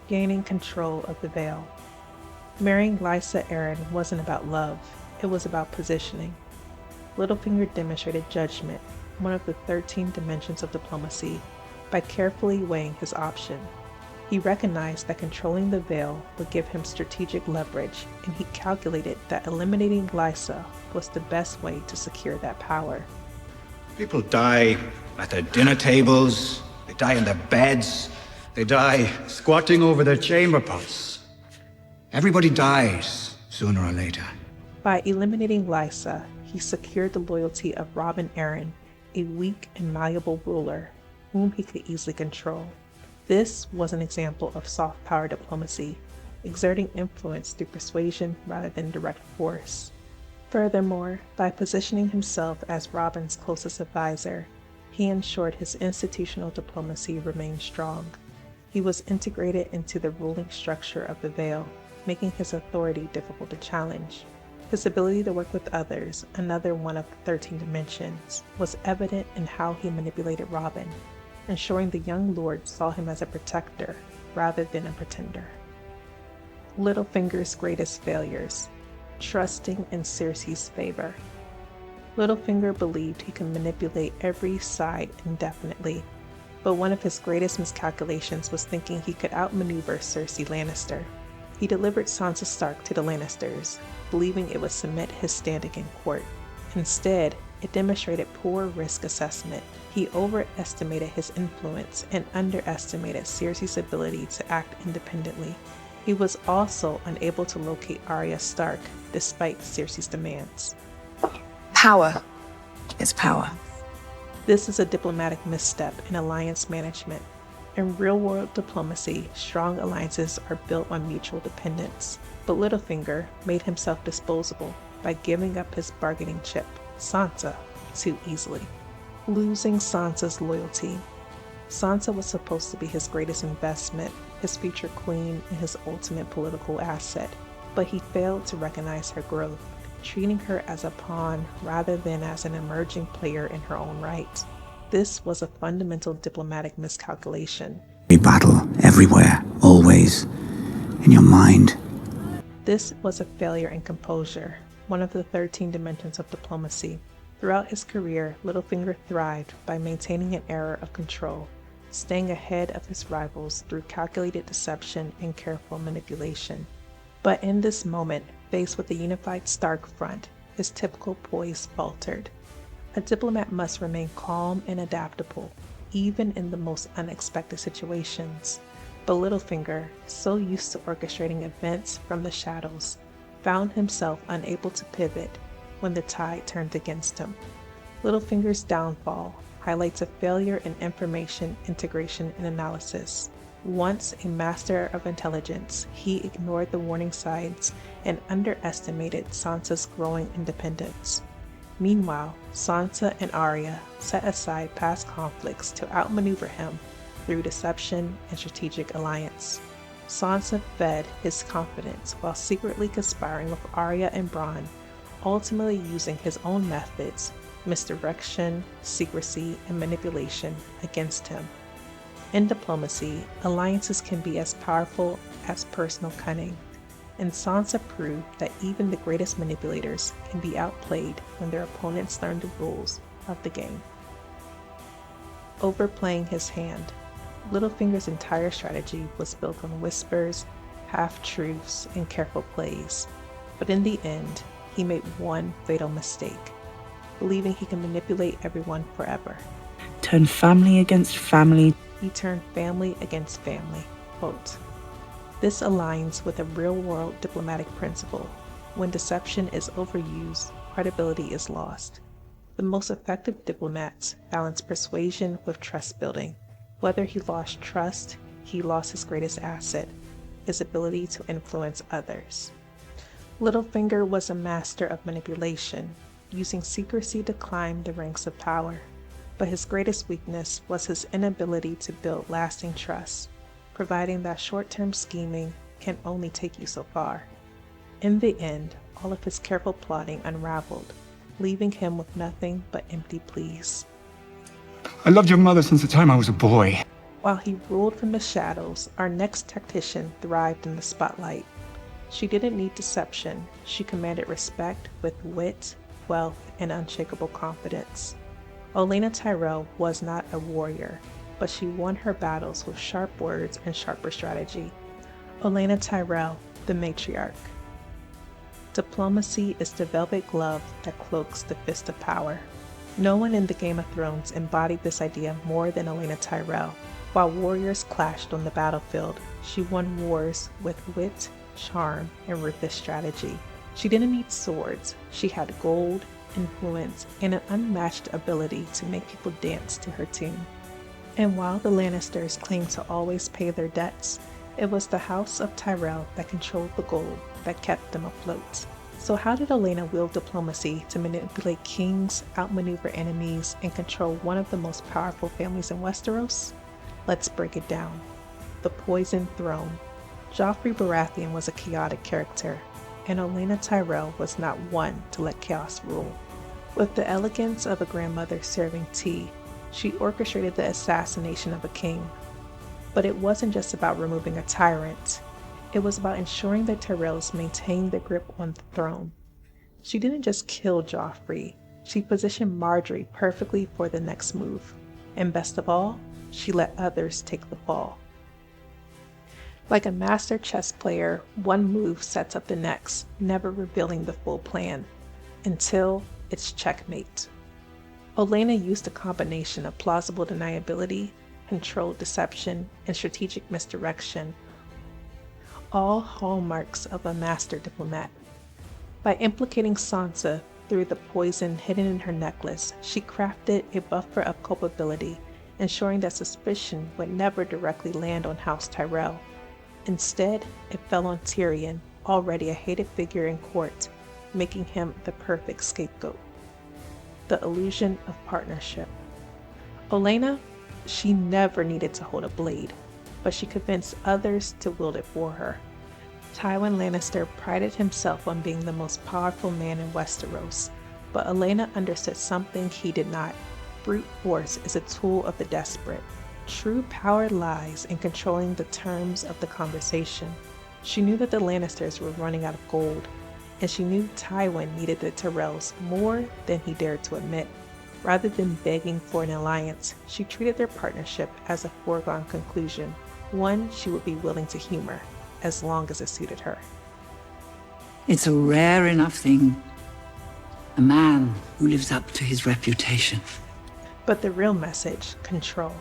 Gaining control of the Vale. Marrying Lysa Arryn wasn't about love, it was about positioning. Littlefinger demonstrated judgment, one of the 13 dimensions of diplomacy, by carefully weighing his option. He recognized that controlling the Vale would give him strategic leverage, and he calculated that eliminating Lysa was the best way to secure that power. People die at their dinner tables, they die in their beds, they die squatting over their chamber pots. Everybody dies sooner or later. By eliminating Lysa, he secured the loyalty of Robin Arryn, a weak and malleable ruler whom he could easily control. This was an example of soft power diplomacy, exerting influence through persuasion rather than direct force. Furthermore, by positioning himself as Robin's closest advisor, he ensured his institutional diplomacy remained strong. He was integrated into the ruling structure of the Vale, making his authority difficult to challenge. His ability to work with others, another one of the 13 dimensions, was evident in how he manipulated Robin, ensuring the young lord saw him as a protector rather than a pretender. Littlefinger's greatest failures. Trusting in Cersei's favor. Littlefinger believed he could manipulate every side indefinitely, but one of his greatest miscalculations was thinking he could outmaneuver Cersei Lannister. He delivered Sansa Stark to the Lannisters, believing it would cement his standing in court. Instead, it demonstrated poor risk assessment. He overestimated his influence and underestimated Cersei's ability to act independently. He was also unable to locate Arya Stark, despite Cersei's demands. Power is power. This is a diplomatic misstep in alliance management. In real-world diplomacy, strong alliances are built on mutual dependence, but Littlefinger made himself disposable by giving up his bargaining chip, Sansa, too easily. Losing Sansa's loyalty. Sansa was supposed to be his greatest investment, his future queen, and his ultimate political asset, but he failed to recognize her growth, treating her as a pawn rather than as an emerging player in her own right. This was a fundamental diplomatic miscalculation. We battle everywhere, always, in your mind. This was a failure in composure, one of the 13 dimensions of diplomacy. Throughout his career, Littlefinger thrived by maintaining an air of control, staying ahead of his rivals through calculated deception and careful manipulation. But in this moment, faced with a unified Stark front, his typical poise faltered. A diplomat must remain calm and adaptable, even in the most unexpected situations. But Littlefinger, so used to orchestrating events from the shadows, found himself unable to pivot when the tide turned against him. Littlefinger's downfall highlights a failure in information integration and analysis. Once a master of intelligence, he ignored the warning signs and underestimated Sansa's growing independence. Meanwhile, Sansa and Arya set aside past conflicts to outmaneuver him through deception and strategic alliance. Sansa fed his confidence while secretly conspiring with Arya and Bronn, ultimately using his own methods, misdirection, secrecy, and manipulation against him. In diplomacy, alliances can be as powerful as personal cunning, and Sansa proved that even the greatest manipulators can be outplayed when their opponents learn the rules of the game. Overplaying his hand. Littlefinger's entire strategy was built on whispers, half-truths, and careful plays, but in the end, he made one fatal mistake, believing he can manipulate everyone forever. Turn family against family. He turned family against family. Quote, "This aligns with a real-world diplomatic principle. When deception is overused, credibility is lost. The most effective diplomats balance persuasion with trust building. Whether he lost trust, he lost his greatest asset, his ability to influence others." Littlefinger was a master of manipulation, using secrecy to climb the ranks of power. But his greatest weakness was his inability to build lasting trust, providing that short-term scheming can only take you so far. In the end, all of his careful plotting unraveled, leaving him with nothing but empty pleas. I loved your mother since the time I was a boy. While he ruled from the shadows, our next tactician thrived in the spotlight. She didn't need deception. She commanded respect with wit, wealth, and unshakable confidence. Olenna Tyrell was not a warrior, but she won her battles with sharp words and sharper strategy. Olenna Tyrell, the matriarch. Diplomacy is the velvet glove that cloaks the fist of power. No one in the Game of Thrones embodied this idea more than Olenna Tyrell. While warriors clashed on the battlefield, she won wars with wit, charm, and ruthless strategy. She didn't need swords. She had gold, influence, and an unmatched ability to make people dance to her tune. And while the Lannisters claimed to always pay their debts, it was the House of Tyrell that controlled the gold that kept them afloat. So how did Olenna wield diplomacy to manipulate kings, outmaneuver enemies, and control one of the most powerful families in Westeros? Let's break it down. The Poisoned Throne. Joffrey Baratheon was a chaotic character, and Olenna Tyrell was not one to let chaos rule. With the elegance of a grandmother serving tea, she orchestrated the assassination of a king. But it wasn't just about removing a tyrant. It was about ensuring that Tyrells maintained their grip on the throne. She didn't just kill Joffrey, she positioned Margaery perfectly for the next move. And best of all, she let others take the fall. Like a master chess player, one move sets up the next, never revealing the full plan, until it's checkmate. Olenna used a combination of plausible deniability, controlled deception, and strategic misdirection, all hallmarks of a master diplomat. By implicating Sansa through the poison hidden in her necklace, she crafted a buffer of culpability ensuring that suspicion would never directly land on House Tyrell. Instead, it fell on Tyrion, already a hated figure in court, making him the perfect scapegoat. The illusion of partnership. Olenna, she never needed to hold a blade, but she convinced others to wield it for her. Tywin Lannister prided himself on being the most powerful man in Westeros, but Olenna understood something he did not. Brute force is a tool of the desperate. True power lies in controlling the terms of the conversation. She knew that the Lannisters were running out of gold, and she knew Tywin needed the Tyrells more than he dared to admit. Rather than begging for an alliance, she treated their partnership as a foregone conclusion, one she would be willing to humor, as long as it suited her. It's a rare enough thing. A man who lives up to his reputation. But the real message, control.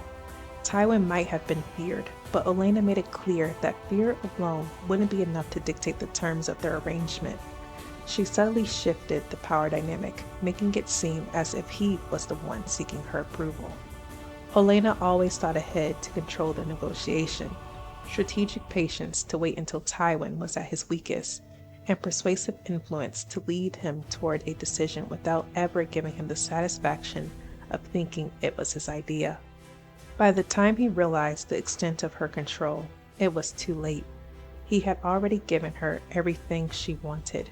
Tywin might have been feared, but Olenna made it clear that fear alone wouldn't be enough to dictate the terms of their arrangement. She subtly shifted the power dynamic, making it seem as if he was the one seeking her approval. Olenna always thought ahead to control the negotiation, strategic patience to wait until Tywin was at his weakest, and persuasive influence to lead him toward a decision without ever giving him the satisfaction of thinking it was his idea. By the time he realized the extent of her control, it was too late. He had already given her everything she wanted.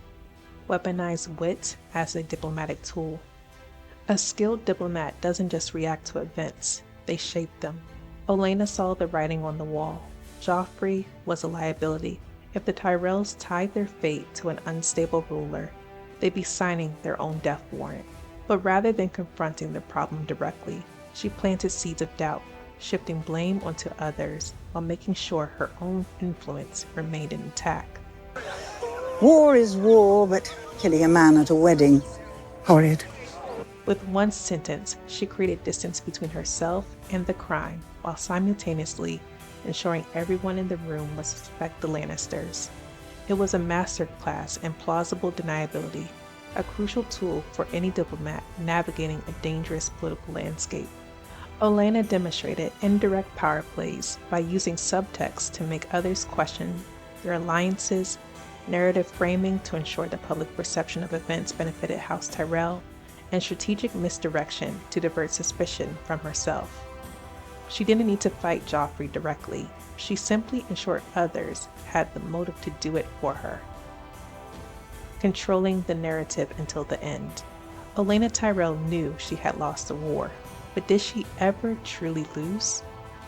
Weaponized wit as a diplomatic tool. A skilled diplomat doesn't just react to events, they shape them. Olenna saw the writing on the wall. Joffrey was a liability. If the Tyrells tied their fate to an unstable ruler, they'd be signing their own death warrant. But rather than confronting the problem directly, she planted seeds of doubt, shifting blame onto others while making sure her own influence remained intact. War is war, but killing a man at a wedding, horrid. With one sentence, she created distance between herself and the crime, while simultaneously ensuring everyone in the room would suspect the Lannisters. It was a masterclass in plausible deniability, a crucial tool for any diplomat navigating a dangerous political landscape. Olenna demonstrated indirect power plays by using subtext to make others question their alliances, narrative framing to ensure the public perception of events benefited House Tyrell, and strategic misdirection to divert suspicion from herself. She didn't need to fight Joffrey directly. She simply ensured others had the motive to do it for her. Controlling the narrative until the end. Olenna Tyrell knew she had lost the war, but did she ever truly lose?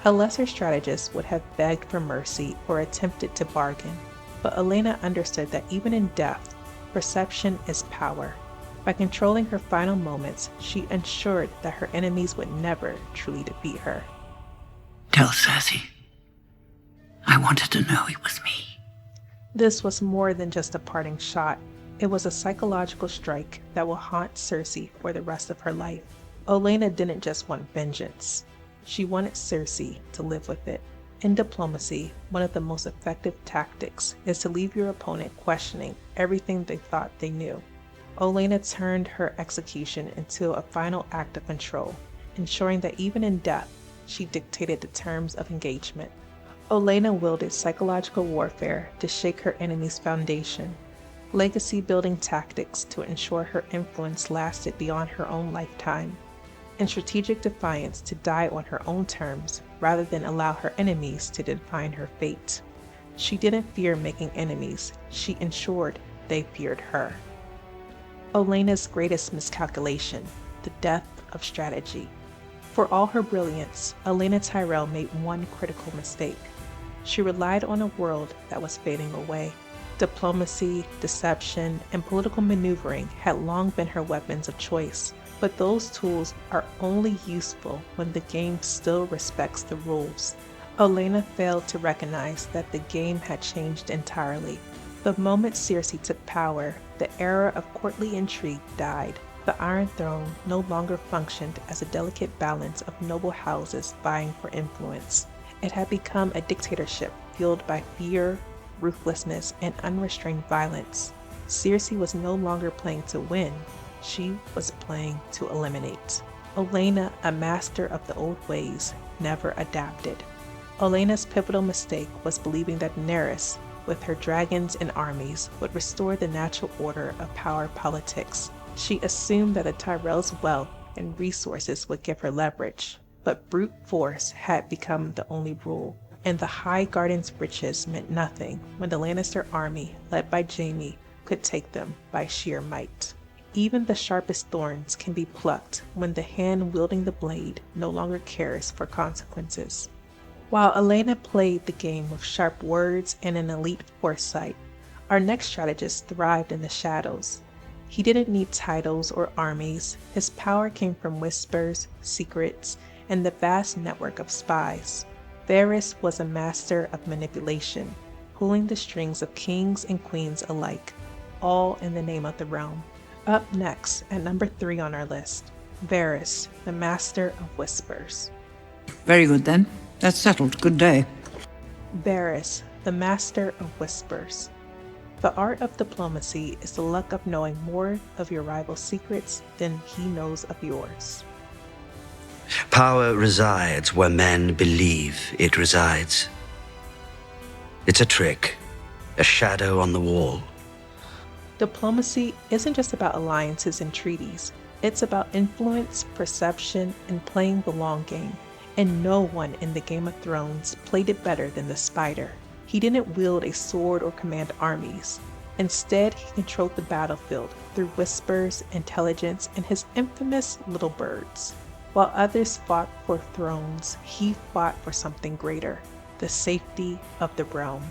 A lesser strategist would have begged for mercy or attempted to bargain, but Olenna understood that even in death, perception is power. By controlling her final moments, she ensured that her enemies would never truly defeat her. Tell Cersei. I wanted to know it was me. This was more than just a parting shot. It was a psychological strike that will haunt Cersei for the rest of her life. Olenna didn't just want vengeance. She wanted Cersei to live with it. In diplomacy, one of the most effective tactics is to leave your opponent questioning everything they thought they knew. Olenna turned her execution into a final act of control, ensuring that even in death, she dictated the terms of engagement. Olenna wielded psychological warfare to shake her enemy's foundation, legacy-building tactics to ensure her influence lasted beyond her own lifetime, and strategic defiance to die on her own terms rather than allow her enemies to define her fate. She didn't fear making enemies, she ensured they feared her. Olenna's greatest miscalculation, the death of strategy. For all her brilliance, Olenna Tyrell made one critical mistake. She relied on a world that was fading away. Diplomacy, deception, and political maneuvering had long been her weapons of choice, but those tools are only useful when the game still respects the rules. Olenna failed to recognize that the game had changed entirely. The moment Cersei took power, the era of courtly intrigue died. The Iron Throne no longer functioned as a delicate balance of noble houses vying for influence. It had become a dictatorship fueled by fear, ruthlessness, and unrestrained violence. Cersei was no longer playing to win, she was playing to eliminate. Olenna, a master of the old ways, never adapted. Olenna's pivotal mistake was believing that Daenerys, with her dragons and armies, would restore the natural order of power politics. She assumed that the Tyrells' wealth and resources would give her leverage, but brute force had become the only rule, and the High Garden's riches meant nothing when the Lannister army, led by Jaime, could take them by sheer might. Even the sharpest thorns can be plucked when the hand wielding the blade no longer cares for consequences. While Olenna played the game with sharp words and an elite foresight, our next strategist thrived in the shadows. He didn't need titles or armies. His power came from whispers, secrets, and the vast network of spies. Varys was a master of manipulation, pulling the strings of kings and queens alike, all in the name of the realm. Up next, at number 3 on our list, Varys, the Master of Whispers. Very good then. That's settled. Good day. Varys, the Master of Whispers. The art of diplomacy is the luck of knowing more of your rival's secrets than he knows of yours. Power resides where men believe it resides. It's a trick, a shadow on the wall. Diplomacy isn't just about alliances and treaties. It's about influence, perception, and playing the long game. And no one in the Game of Thrones played it better than the Spider. He didn't wield a sword or command armies. Instead, he controlled the battlefield through whispers, intelligence, and his infamous little birds. While others fought for thrones, he fought for something greater, the safety of the realm.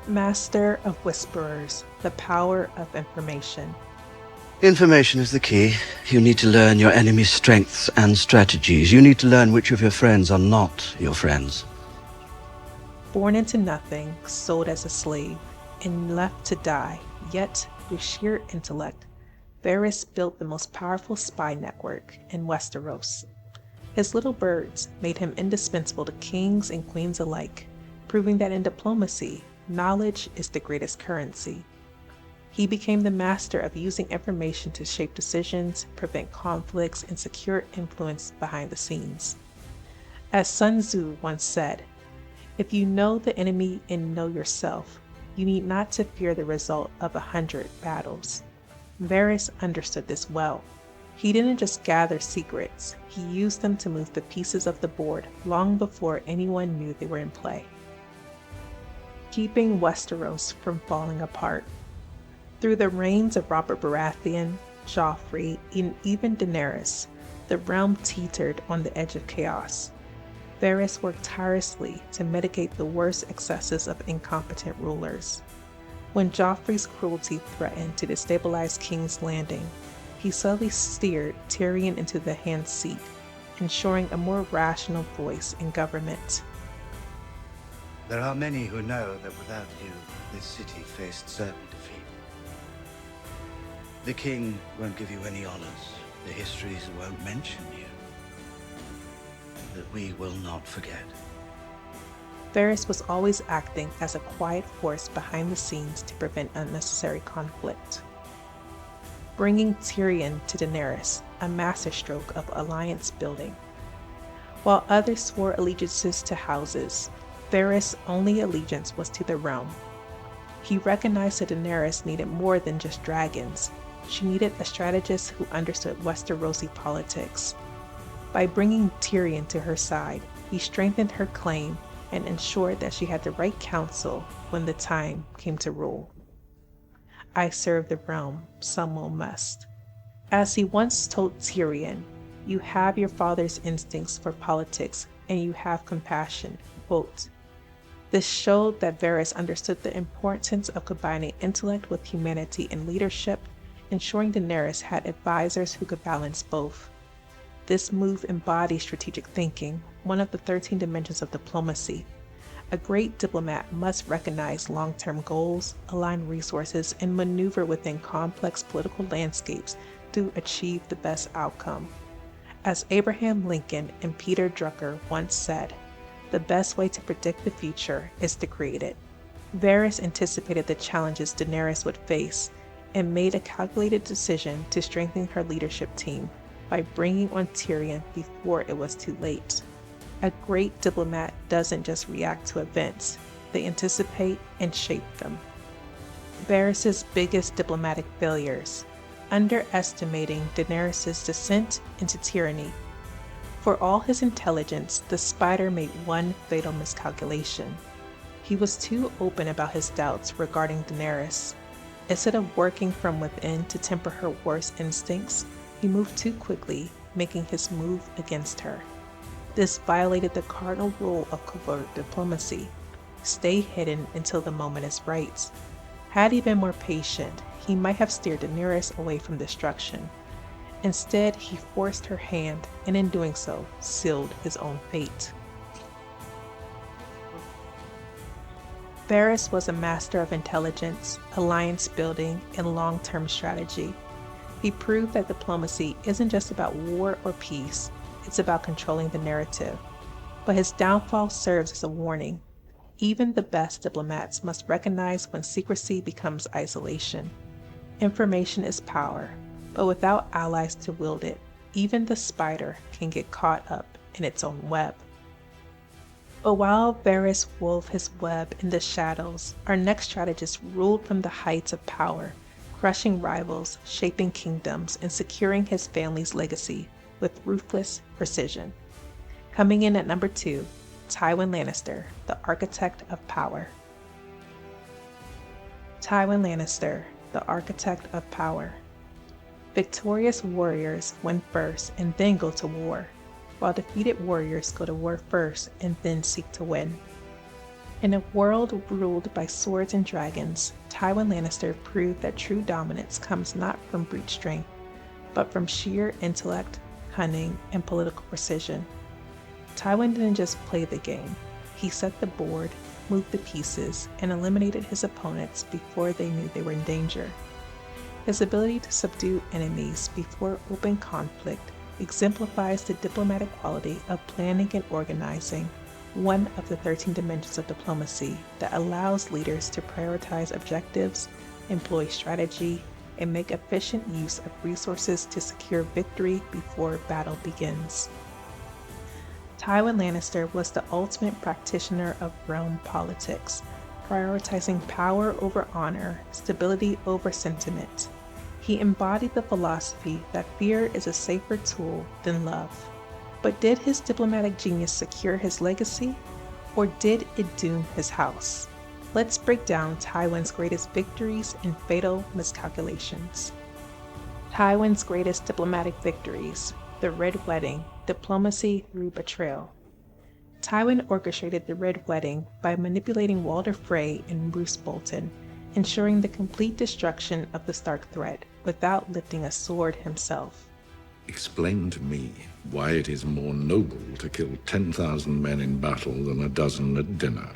Master of Whisperers, the power of information. Information is the key. You need to learn your enemy's strengths and strategies. You need to learn which of your friends are not your friends. Born into nothing, sold as a slave, and left to die, yet through sheer intellect, Varys built the most powerful spy network in Westeros. His little birds made him indispensable to kings and queens alike, proving that in diplomacy, knowledge is the greatest currency. He became the master of using information to shape decisions, prevent conflicts, and secure influence behind the scenes. As Sun Tzu once said, "If you know the enemy and know yourself, you need not to fear the result of 100 battles." Varys understood this well. He didn't just gather secrets, he used them to move the pieces of the board long before anyone knew they were in play. Keeping Westeros from falling apart. Through the reigns of Robert Baratheon, Joffrey, and even Daenerys, the realm teetered on the edge of chaos. Varys worked tirelessly to mitigate the worst excesses of incompetent rulers. When Joffrey's cruelty threatened to destabilize King's Landing, he subtly steered Tyrion into the hand seat, ensuring a more rational voice in government. There are many who know that without you, this city faced certain defeat. The king won't give you any honors. The histories won't mention you. But we will not forget. Varys was always acting as a quiet force behind the scenes to prevent unnecessary conflict. Bringing Tyrion to Daenerys, a masterstroke of alliance building. While others swore allegiances to houses, Varys' only allegiance was to the realm. He recognized that Daenerys needed more than just dragons. She needed a strategist who understood Westerosi politics. By bringing Tyrion to her side, he strengthened her claim and ensured that she had the right counsel when the time came to rule. "I serve the realm, someone must." As he once told Tyrion, "You have your father's instincts for politics, and you have compassion." Quote. This showed that Varys understood the importance of combining intellect with humanity in leadership, ensuring Daenerys had advisors who could balance both. This move embodies strategic thinking, one of the 13 dimensions of diplomacy. A great diplomat must recognize long-term goals, align resources, and maneuver within complex political landscapes to achieve the best outcome. As Abraham Lincoln and Peter Drucker once said, "The best way to predict the future is to create it." Varys anticipated the challenges Daenerys would face and made a calculated decision to strengthen her leadership team by bringing on Tyrion before it was too late. A great diplomat doesn't just react to events, they anticipate and shape them. Varys' biggest diplomatic failures: underestimating Daenerys' descent into tyranny. For all his intelligence, the Spider made one fatal miscalculation. He was too open about his doubts regarding Daenerys. Instead of working from within to temper her worst instincts, he moved too quickly, making his move against her. This violated the cardinal rule of covert diplomacy: stay hidden until the moment is right. Had he been more patient, he might have steered Daenerys away from destruction. Instead, he forced her hand, and in doing so, sealed his own fate. Varys was a master of intelligence, alliance building, and long-term strategy. He proved that diplomacy isn't just about war or peace, it's about controlling the narrative. But his downfall serves as a warning. Even the best diplomats must recognize when secrecy becomes isolation. Information is power, but without allies to wield it, even the spider can get caught up in its own web. But while Varys wove his web in the shadows, our next strategist ruled from the heights of power, crushing rivals, shaping kingdoms, and securing his family's legacy with ruthless precision. Coming in at number 2, Tywin Lannister, the architect of power. Tywin Lannister, the architect of power. Victorious warriors win first and then go to war, while defeated warriors go to war first and then seek to win. In a world ruled by swords and dragons, Tywin Lannister proved that true dominance comes not from brute strength, but from sheer intellect, cunning, and political precision. Tywin didn't just play the game. He set the board, moved the pieces, and eliminated his opponents before they knew they were in danger. His ability to subdue enemies before open conflict exemplifies the diplomatic quality of planning and organizing, one of the 13 dimensions of diplomacy that allows leaders to prioritize objectives, employ strategy, and make efficient use of resources to secure victory before battle begins. Tywin Lannister was the ultimate practitioner of realm politics, prioritizing power over honor, stability over sentiment. He embodied the philosophy that fear is a safer tool than love. But did his diplomatic genius secure his legacy, or did it doom his house? Let's break down Tywin's greatest victories and fatal miscalculations. Tywin's greatest diplomatic victories: the Red Wedding, diplomacy through betrayal. Tywin orchestrated the Red Wedding by manipulating Walder Frey and Roose Bolton, ensuring the complete destruction of the Stark threat without lifting a sword himself. Explain to me why it is more noble to kill 10,000 men in battle than a dozen at dinner.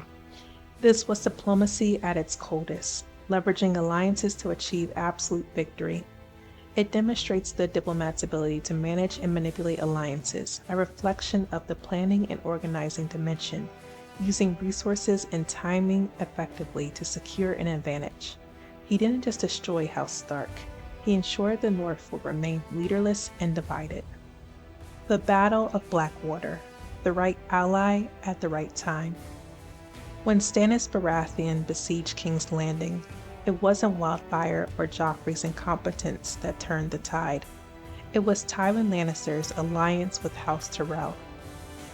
This was diplomacy at its coldest, leveraging alliances to achieve absolute victory. It demonstrates the diplomat's ability to manage and manipulate alliances, a reflection of the planning and organizing dimension, using resources and timing effectively to secure an advantage. He didn't just destroy House Stark, he ensured the North would remain leaderless and divided. The Battle of Blackwater, the right ally at the right time. When Stannis Baratheon besieged King's Landing, it wasn't Wildfire or Joffrey's incompetence that turned the tide. It was Tywin Lannister's alliance with House Tyrell.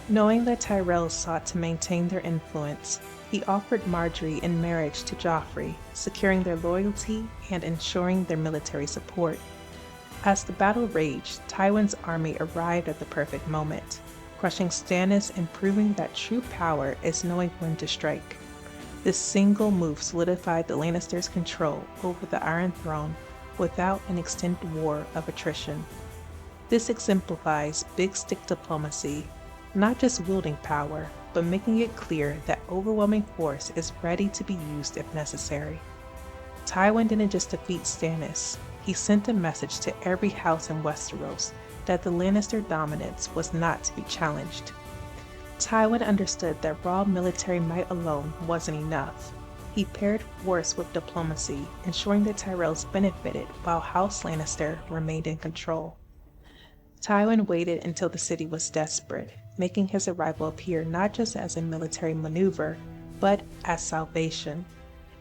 Knowing that Tyrells sought to maintain their influence, he offered Margaery in marriage to Joffrey, securing their loyalty and ensuring their military support. As the battle raged, Tywin's army arrived at the perfect moment, crushing Stannis and proving that true power is knowing when to strike. This single move solidified the Lannisters' control over the Iron Throne without an extended war of attrition. This exemplifies big stick diplomacy, not just wielding power, but making it clear that overwhelming force is ready to be used if necessary. Tywin didn't just defeat Stannis, he sent a message to every house in Westeros that the Lannister dominance was not to be challenged. Tywin understood that raw military might alone wasn't enough. He paired force with diplomacy, ensuring the Tyrells benefited while House Lannister remained in control. Tywin waited until the city was desperate, making his arrival appear not just as a military maneuver, but as salvation.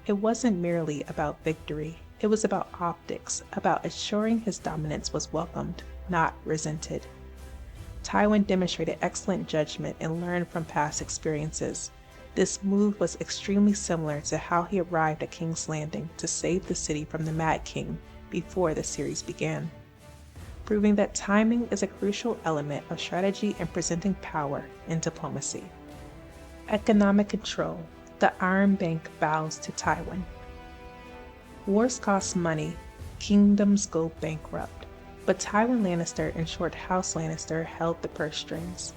It wasn't merely about victory, it was about optics, about assuring his dominance was welcomed, not resented. Tywin demonstrated excellent judgment and learned from past experiences. This move was extremely similar to how he arrived at King's Landing to save the city from the Mad King before the series began, proving that timing is a crucial element of strategy and presenting power in diplomacy. Economic control. The Iron Bank bows to Tywin. Wars cost money, kingdoms go bankrupt, but Tywin Lannister and short House Lannister held the purse strings.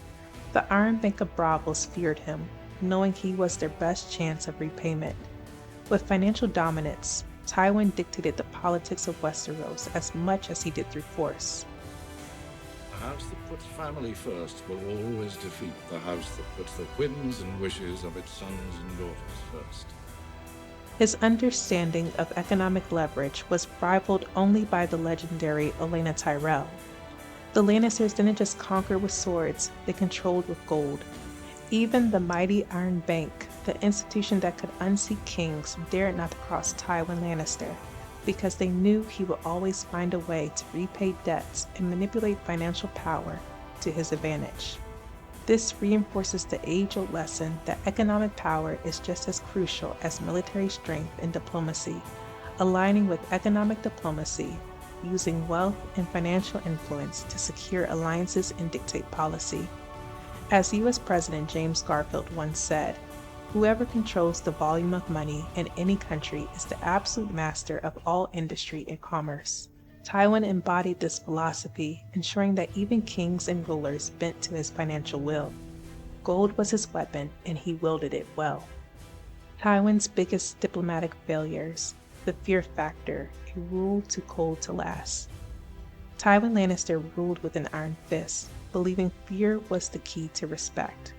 The Iron Bank of Bravos feared him, knowing he was their best chance of repayment. With financial dominance, Tywin dictated the politics of Westeros as much as he did through force. The house that puts family first will always defeat the house that puts the whims and wishes of its sons and daughters first. His understanding of economic leverage was rivaled only by the legendary Olenna Tyrell. The Lannisters didn't just conquer with swords, they controlled with gold. Even the mighty Iron Bank, the institution that could unseat kings, dared not cross Tywin Lannister, because they knew he would always find a way to repay debts and manipulate financial power to his advantage. This reinforces the age-old lesson that economic power is just as crucial as military strength and diplomacy, aligning with economic diplomacy, using wealth and financial influence to secure alliances and dictate policy. As U.S. President James Garfield once said, "Whoever controls the volume of money in any country is the absolute master of all industry and commerce." Tywin embodied this philosophy, ensuring that even kings and rulers bent to his financial will. Gold was his weapon, and he wielded it well. Tywin's biggest diplomatic failures: the fear factor, a rule too cold to last. Tywin Lannister ruled with an iron fist, believing fear was the key to respect.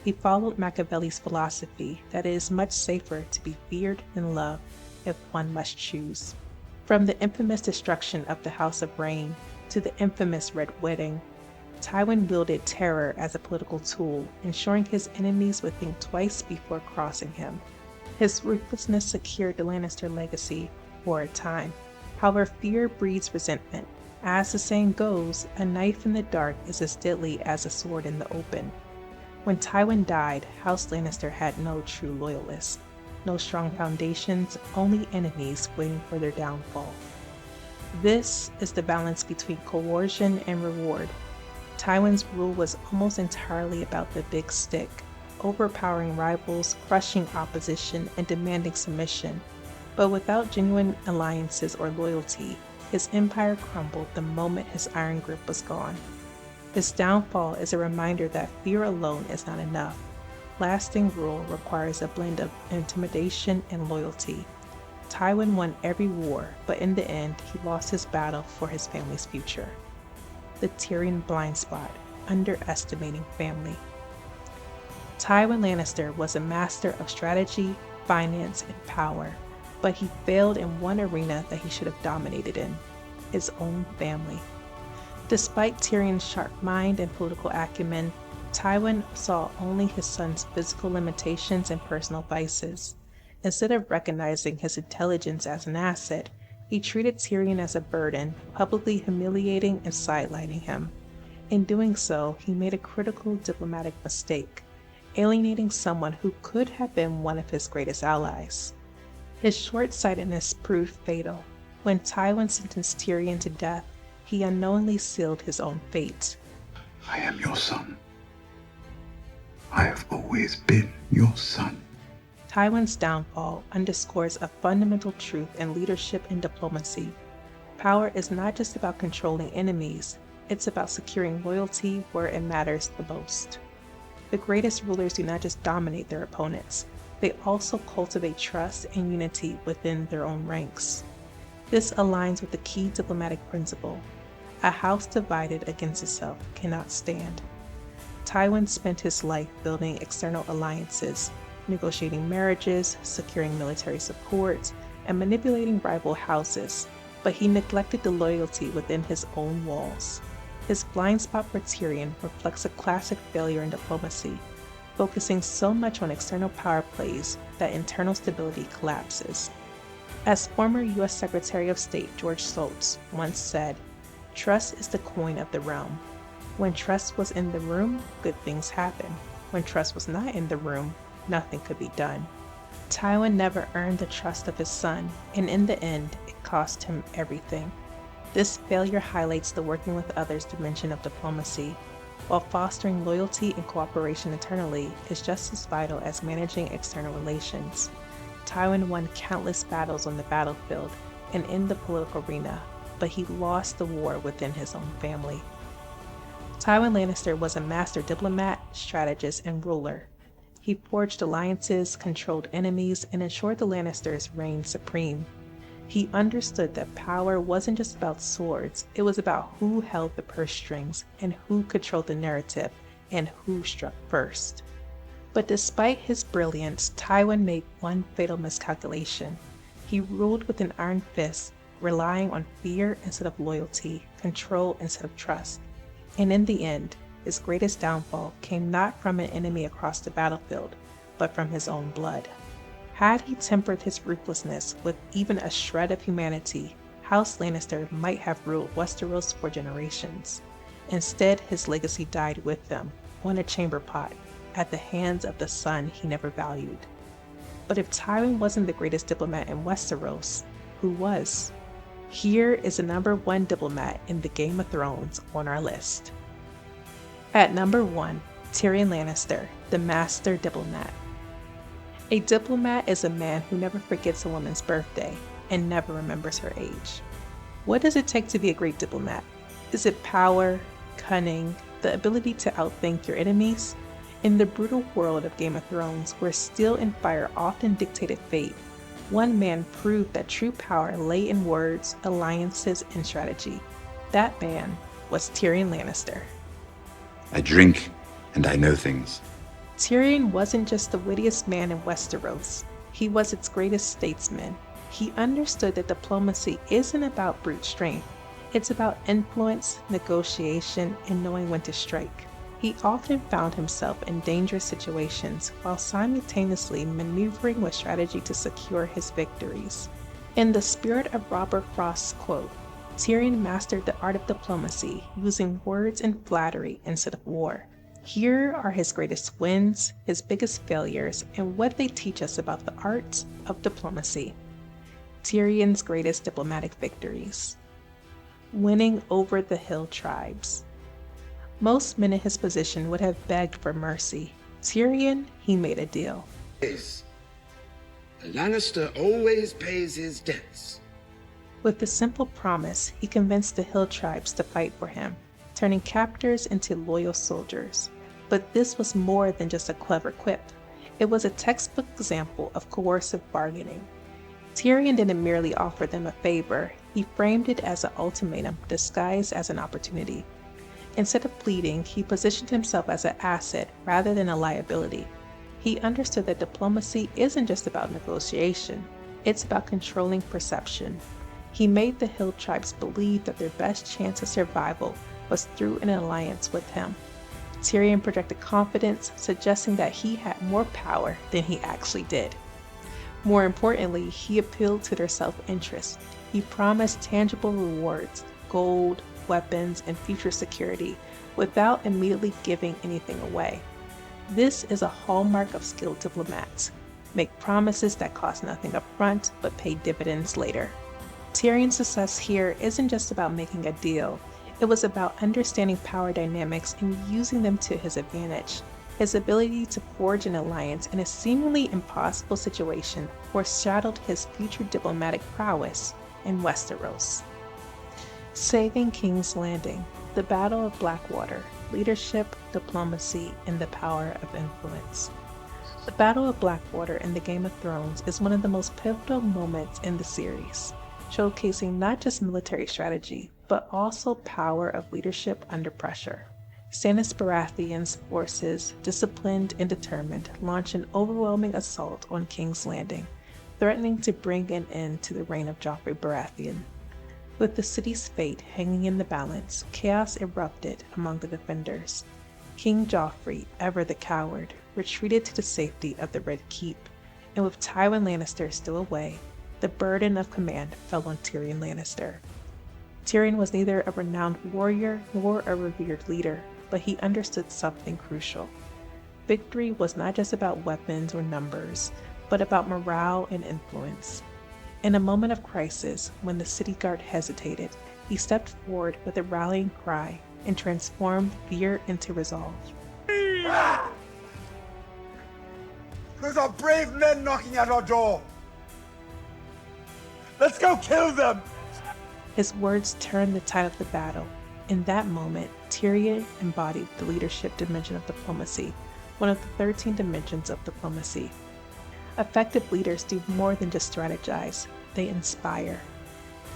He followed Machiavelli's philosophy that it is much safer to be feared than loved if one must choose. From the infamous destruction of the House of Rain to the infamous Red Wedding, Tywin wielded terror as a political tool, ensuring his enemies would think twice before crossing him. His ruthlessness secured the Lannister legacy for a time. However, fear breeds resentment. As the saying goes, a knife in the dark is as deadly as a sword in the open. When Tywin died, House Lannister had no true loyalists. No strong foundations, only enemies waiting for their downfall. This is the balance between coercion and reward. Tywin's rule was almost entirely about the big stick, overpowering rivals, crushing opposition, and demanding submission. But without genuine alliances or loyalty, his empire crumbled the moment his iron grip was gone. His downfall is a reminder that fear alone is not enough. Lasting rule requires a blend of intimidation and loyalty. Tywin won every war, but in the end, he lost his battle for his family's future. The Tyrion blind spot: underestimating family. Tywin Lannister was a master of strategy, finance, and power, but he failed in one arena that he should have dominated in: his own family. Despite Tyrion's sharp mind and political acumen, Tywin saw only his son's physical limitations and personal vices. Instead of recognizing his intelligence as an asset, he treated Tyrion as a burden, publicly humiliating and sidelining him. In doing so, he made a critical diplomatic mistake, alienating someone who could have been one of his greatest allies. His short-sightedness proved fatal. When Tywin sentenced Tyrion to death, he unknowingly sealed his own fate. I am your son. I have always been your son. Tywin's downfall underscores a fundamental truth in leadership and diplomacy. Power is not just about controlling enemies, it's about securing loyalty where it matters the most. The greatest rulers do not just dominate their opponents, they also cultivate trust and unity within their own ranks. This aligns with the key diplomatic principle: a house divided against itself cannot stand. Tywin spent his life building external alliances, negotiating marriages, securing military support, and manipulating rival houses, but he neglected the loyalty within his own walls. His blind spot for Tyrion reflects a classic failure in diplomacy, focusing so much on external power plays that internal stability collapses. As former U.S. Secretary of State George Shultz once said, "Trust is the coin of the realm. When trust was in the room, good things happened. When trust was not in the room, nothing could be done." Tywin never earned the trust of his son, and in the end, it cost him everything. This failure highlights the working with others dimension of diplomacy, while fostering loyalty and cooperation internally is just as vital as managing external relations. Tywin won countless battles on the battlefield and in the political arena, but he lost the war within his own family. Tywin Lannister was a master diplomat, strategist, and ruler. He forged alliances, controlled enemies, and ensured the Lannisters reigned supreme. He understood that power wasn't just about swords, it was about who held the purse strings and who controlled the narrative and who struck first. But despite his brilliance, Tywin made one fatal miscalculation. He ruled with an iron fist, relying on fear instead of loyalty, control instead of trust. And in the end, his greatest downfall came not from an enemy across the battlefield, but from his own blood. Had he tempered his ruthlessness with even a shred of humanity, House Lannister might have ruled Westeros for generations. Instead, his legacy died with them, on a chamber pot, at the hands of the son he never valued. But if Tywin wasn't the greatest diplomat in Westeros, who was? Here is the number 1 diplomat in the Game of Thrones on our list. At number 1, Tyrion Lannister, the Master Diplomat. A diplomat is a man who never forgets a woman's birthday and never remembers her age. What does it take to be a great diplomat? Is it power, cunning, the ability to outthink your enemies? In the brutal world of Game of Thrones, where steel and fire often dictated fate, one man proved that true power lay in words, alliances, and strategy. That man was Tyrion Lannister. I drink, and I know things. Tyrion wasn't just the wittiest man in Westeros, he was its greatest statesman. He understood that diplomacy isn't about brute strength, it's about influence, negotiation, and knowing when to strike. He often found himself in dangerous situations while simultaneously maneuvering with strategy to secure his victories. In the spirit of Robert Frost's quote, Tyrion mastered the art of diplomacy, using words and flattery instead of war. Here are his greatest wins, his biggest failures, and what they teach us about the art of diplomacy. Tyrion's greatest diplomatic victories. Winning over the Hill tribes. Most men in his position would have begged for mercy. Tyrion, he made a deal. A Lannister always pays his debts. With the simple promise, he convinced the Hill tribes to fight for him, turning captors into loyal soldiers. But this was more than just a clever quip. It was a textbook example of coercive bargaining. Tyrion didn't merely offer them a favor, he framed it as an ultimatum disguised as an opportunity. Instead of pleading, he positioned himself as an asset rather than a liability. He understood that diplomacy isn't just about negotiation, it's about controlling perception. He made the Hill tribes believe that their best chance of survival was through an alliance with him. Tyrion projected confidence, suggesting that he had more power than he actually did. More importantly, he appealed to their self-interest. He promised tangible rewards, gold, weapons, and future security, without immediately giving anything away. This is a hallmark of skilled diplomats. Make promises that cost nothing up front, but pay dividends later. Tyrion's success here isn't just about making a deal. It was about understanding power dynamics and using them to his advantage. His ability to forge an alliance in a seemingly impossible situation foreshadowed his future diplomatic prowess in Westeros. Saving King's Landing, the Battle of Blackwater, leadership, diplomacy, and the power of influence. The Battle of Blackwater in the Game of Thrones is one of the most pivotal moments in the series, showcasing not just military strategy, but also power of leadership under pressure. Stannis Baratheon's forces, disciplined and determined, launch an overwhelming assault on King's Landing, threatening to bring an end to the reign of Joffrey Baratheon. With the city's fate hanging in the balance, chaos erupted among the defenders. King Joffrey, ever the coward, retreated to the safety of the Red Keep, and with Tywin Lannister still away, the burden of command fell on Tyrion Lannister. Tyrion was neither a renowned warrior nor a revered leader, but he understood something crucial. Victory was not just about weapons or numbers, but about morale and influence. In a moment of crisis, when the city guard hesitated, he stepped forward with a rallying cry and transformed fear into resolve. Those are brave men knocking at our door. Let's go kill them! His words turned the tide of the battle. In that moment, Tyrion embodied the leadership dimension of diplomacy, one of the 13 dimensions of diplomacy. Effective leaders do more than just strategize, they inspire.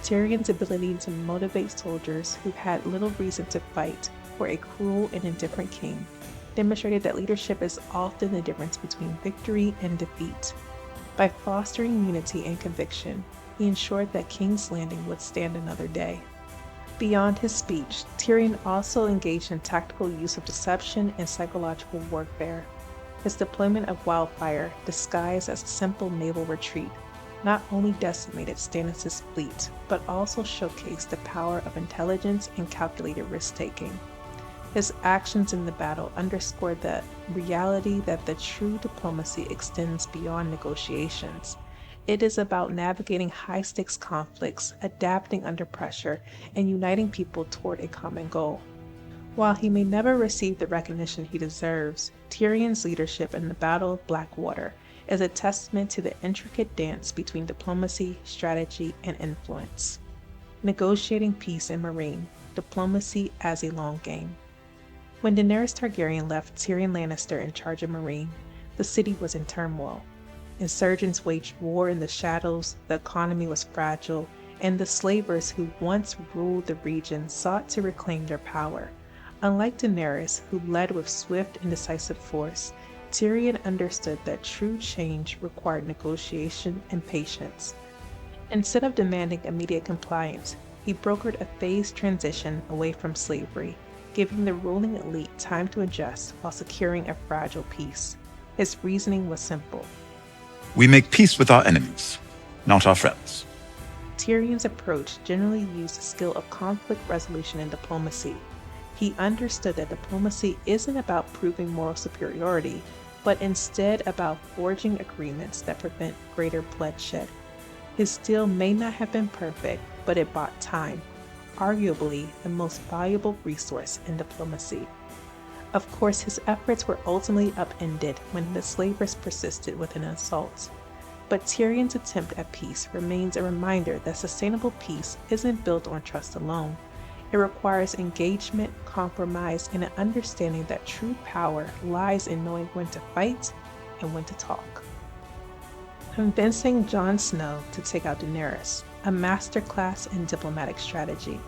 Tyrion's ability to motivate soldiers who had little reason to fight for a cruel and indifferent king demonstrated that leadership is often the difference between victory and defeat. By fostering unity and conviction, he ensured that King's Landing would stand another day. Beyond his speech, Tyrion also engaged in tactical use of deception and psychological warfare. His deployment of wildfire, disguised as a simple naval retreat, not only decimated Stannis' fleet, but also showcased the power of intelligence and calculated risk-taking. His actions in the battle underscored the reality that the true diplomacy extends beyond negotiations. It is about navigating high-stakes conflicts, adapting under pressure, and uniting people toward a common goal. While he may never receive the recognition he deserves, Tyrion's leadership in the Battle of Blackwater is a testament to the intricate dance between diplomacy, strategy, and influence. Negotiating peace in Meereen, diplomacy as a long game. When Daenerys Targaryen left Tyrion Lannister in charge of Meereen, the city was in turmoil. Insurgents waged war in the shadows, the economy was fragile, and the slavers who once ruled the region sought to reclaim their power. Unlike Daenerys, who led with swift and decisive force, Tyrion understood that true change required negotiation and patience. Instead of demanding immediate compliance, he brokered a phased transition away from slavery, giving the ruling elite time to adjust while securing a fragile peace. His reasoning was simple. We make peace with our enemies, not our friends. Tyrion's approach generally used the skill of conflict resolution and diplomacy. He understood that diplomacy isn't about proving moral superiority, but instead about forging agreements that prevent greater bloodshed. His deal may not have been perfect, but it bought time, arguably the most valuable resource in diplomacy. Of course, his efforts were ultimately upended when the slavers persisted with an assault. But Tyrion's attempt at peace remains a reminder that sustainable peace isn't built on trust alone. It requires engagement, compromise, and an understanding that true power lies in knowing when to fight and when to talk. Convincing Jon Snow to take out Daenerys, a masterclass in diplomatic strategy.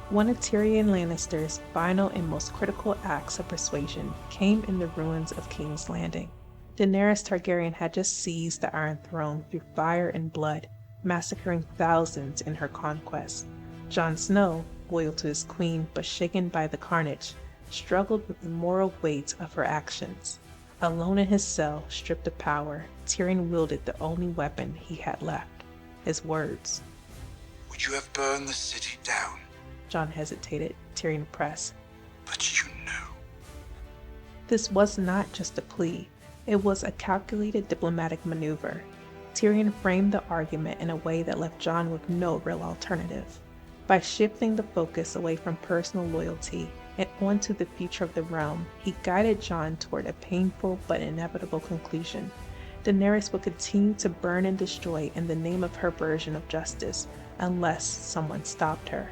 One of Tyrion Lannister's final and most critical acts of persuasion came in the ruins of King's Landing. Daenerys Targaryen had just seized the Iron Throne through fire and blood, massacring thousands in her conquest. Jon Snow, loyal to his queen but shaken by the carnage, struggled with the moral weight of her actions. Alone in his cell, stripped of power, Tyrion wielded the only weapon he had left, his words. Would you have burned the city down? Jon hesitated. Tyrion pressed. But you know. This was not just a plea. It was a calculated diplomatic maneuver. Tyrion framed the argument in a way that left Jon with no real alternative. By shifting the focus away from personal loyalty and onto the future of the realm, he guided Jon toward a painful but inevitable conclusion. Daenerys would continue to burn and destroy in the name of her version of justice, unless someone stopped her.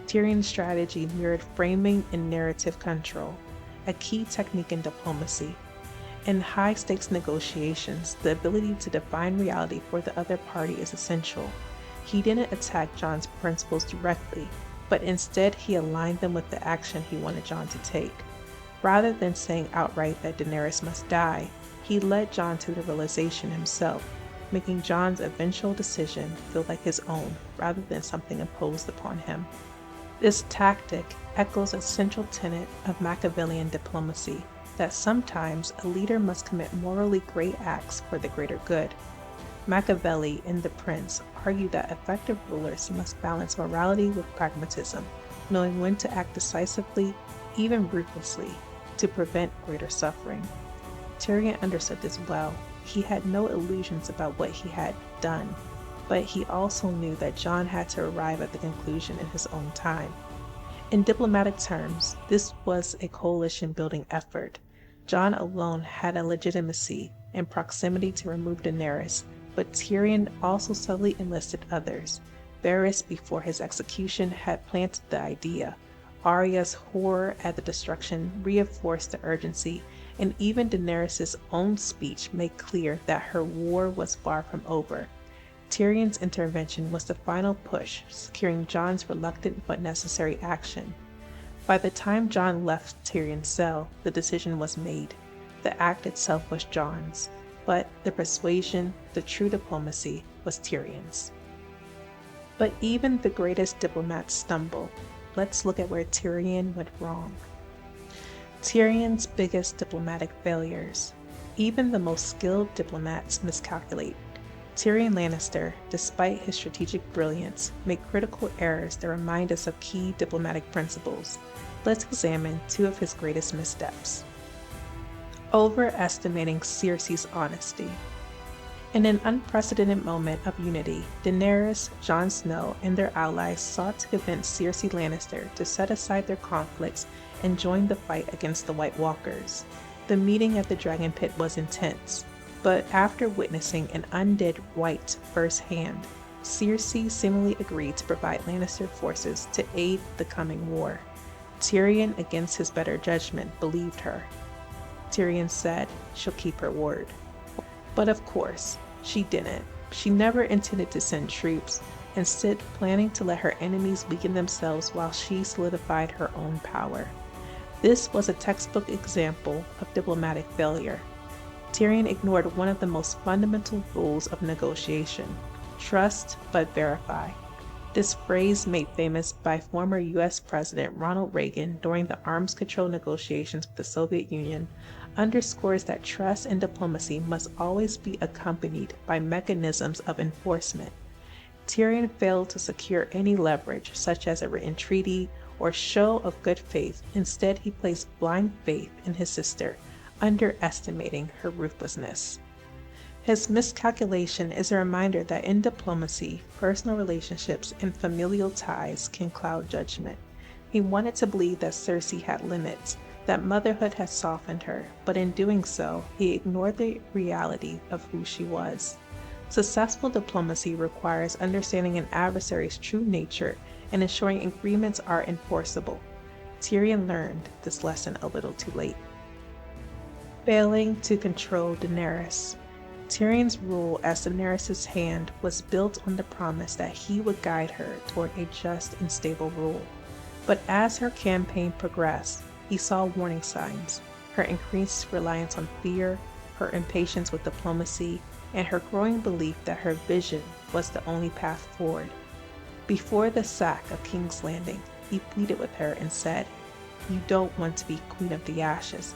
Tyrion's strategy mirrored framing and narrative control, a key technique in diplomacy. In high-stakes negotiations, the ability to define reality for the other party is essential. He didn't attack Jon's principles directly, but instead he aligned them with the action he wanted Jon to take. Rather than saying outright that Daenerys must die, he led Jon to the realization himself. making Jon's eventual decision feel like his own rather than something imposed upon him. This tactic echoes a central tenet of Machiavellian diplomacy, that sometimes a leader must commit morally great acts for the greater good. Machiavelli in The Prince argued that effective rulers must balance morality with pragmatism, knowing when to act decisively, even ruthlessly, to prevent greater suffering. Tyrion understood this well. He had no illusions about what he had done, but he also knew that Jon had to arrive at the conclusion in his own time. In diplomatic terms, this was a coalition-building effort. Jon alone had a legitimacy and proximity to remove Daenerys, but Tyrion also subtly enlisted others. Varys, before his execution, had planted the idea. Arya's horror at the destruction reinforced the urgency, and even Daenerys' own speech made clear that her war was far from over. Tyrion's intervention was the final push, securing Jon's reluctant but necessary action. By the time Jon left Tyrion's cell, the decision was made. The act itself was Jon's, but the persuasion, the true diplomacy, was Tyrion's. But even the greatest diplomats stumble. Let's look at where Tyrion went wrong. Tyrion's biggest diplomatic failures. Even the most skilled diplomats miscalculate. Tyrion Lannister, despite his strategic brilliance, made critical errors that remind us of key diplomatic principles. Let's examine two of his greatest missteps. Overestimating Cersei's honesty. In an unprecedented moment of unity, Daenerys, Jon Snow, and their allies sought to convince Cersei Lannister to set aside their conflicts and join the fight against the White Walkers. The meeting at the Dragon Pit was intense, but after witnessing an undead White firsthand, Cersei seemingly agreed to provide Lannister forces to aid the coming war. Tyrion, against his better judgment, believed her. Tyrion said she'll keep her word. But of course, she didn't. She never intended to send troops, instead planning to let her enemies weaken themselves while she solidified her own power. This was a textbook example of diplomatic failure. Tyrion ignored one of the most fundamental rules of negotiation: trust but verify. This phrase, made famous by former US President Ronald Reagan during the arms control negotiations with the Soviet Union, underscores that trust and diplomacy must always be accompanied by mechanisms of enforcement. Tyrion failed to secure any leverage, such as a written treaty or show of good faith. Instead, he placed blind faith in his sister, underestimating her ruthlessness. His miscalculation is a reminder that in diplomacy, personal relationships and familial ties can cloud judgment. He wanted to believe that Cersei had limits, that motherhood had softened her, but in doing so, he ignored the reality of who she was. Successful diplomacy requires understanding an adversary's true nature and ensuring agreements are enforceable. Tyrion learned this lesson a little too late. Failing to control Daenerys. Tyrion's rule as Daenerys' hand was built on the promise that he would guide her toward a just and stable rule. But as her campaign progressed, he saw warning signs: her increased reliance on fear, her impatience with diplomacy, and her growing belief that her vision was the only path forward. Before the sack of King's Landing, he pleaded with her and said, "You don't want to be Queen of the Ashes."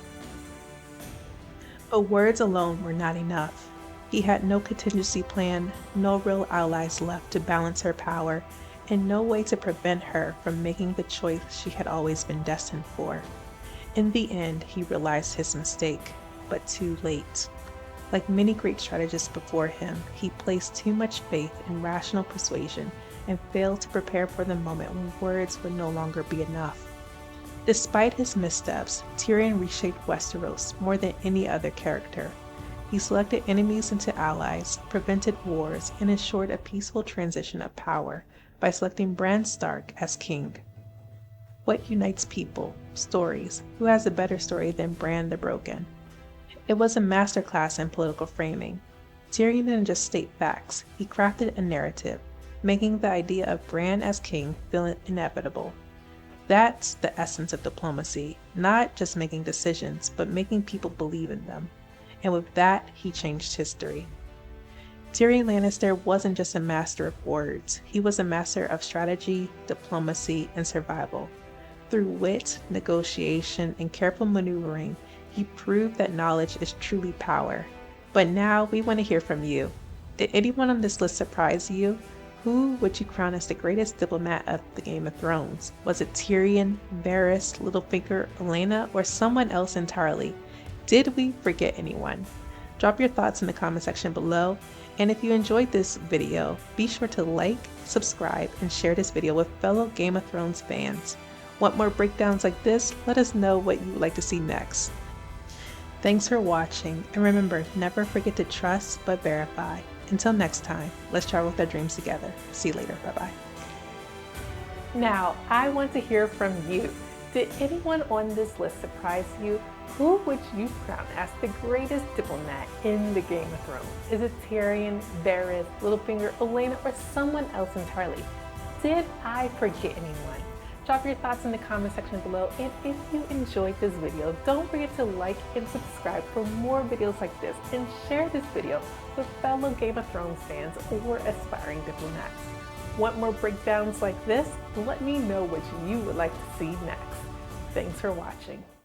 But words alone were not enough. He had no contingency plan, no real allies left to balance her power, and no way to prevent her from making the choice she had always been destined for. In the end, he realized his mistake, but too late. Like many great strategists before him, he placed too much faith in rational persuasion and failed to prepare for the moment when words would no longer be enough. Despite his missteps, Tyrion reshaped Westeros more than any other character. He selected enemies into allies, prevented wars, and ensured a peaceful transition of power by selecting Bran Stark as king. What unites people? Stories. Who has a better story than Bran the Broken? It was a masterclass in political framing. Tyrion didn't just state facts, he crafted a narrative, making the idea of Bran as king feel inevitable. That's the essence of diplomacy, not just making decisions, but making people believe in them. And with that, he changed history. Tyrion Lannister wasn't just a master of words, he was a master of strategy, diplomacy, and survival. Through wit, negotiation, and careful maneuvering, he proved that knowledge is truly power. But now we want to hear from you. Did anyone on this list surprise you? Who would you crown as the greatest diplomat of the Game of Thrones? Was it Tyrion, Varys, Littlefinger, Olenna, or someone else entirely? Did we forget anyone? Drop your thoughts in the comment section below. And if you enjoyed this video, be sure to like, subscribe, and share this video with fellow Game of Thrones fans. Want more breakdowns like this? Let us know what you would like to see next. Thanks for watching, and remember, never forget to trust but verify. Until next time, let's travel with our dreams together. See you later. Bye-bye. Now, I want to hear from you. Did anyone on this list surprise you? Who would you crown as the greatest diplomat in the Game of Thrones? Is it Tyrion, Varys, Littlefinger, Olenna, or someone else entirely? Did I forget anyone? Drop your thoughts in the comment section below, and if you enjoyed this video, don't forget to like and subscribe for more videos like this, and share this video with fellow Game of Thrones fans or aspiring diplomats. Want more breakdowns like this? Let me know what you would like to see next. Thanks for watching.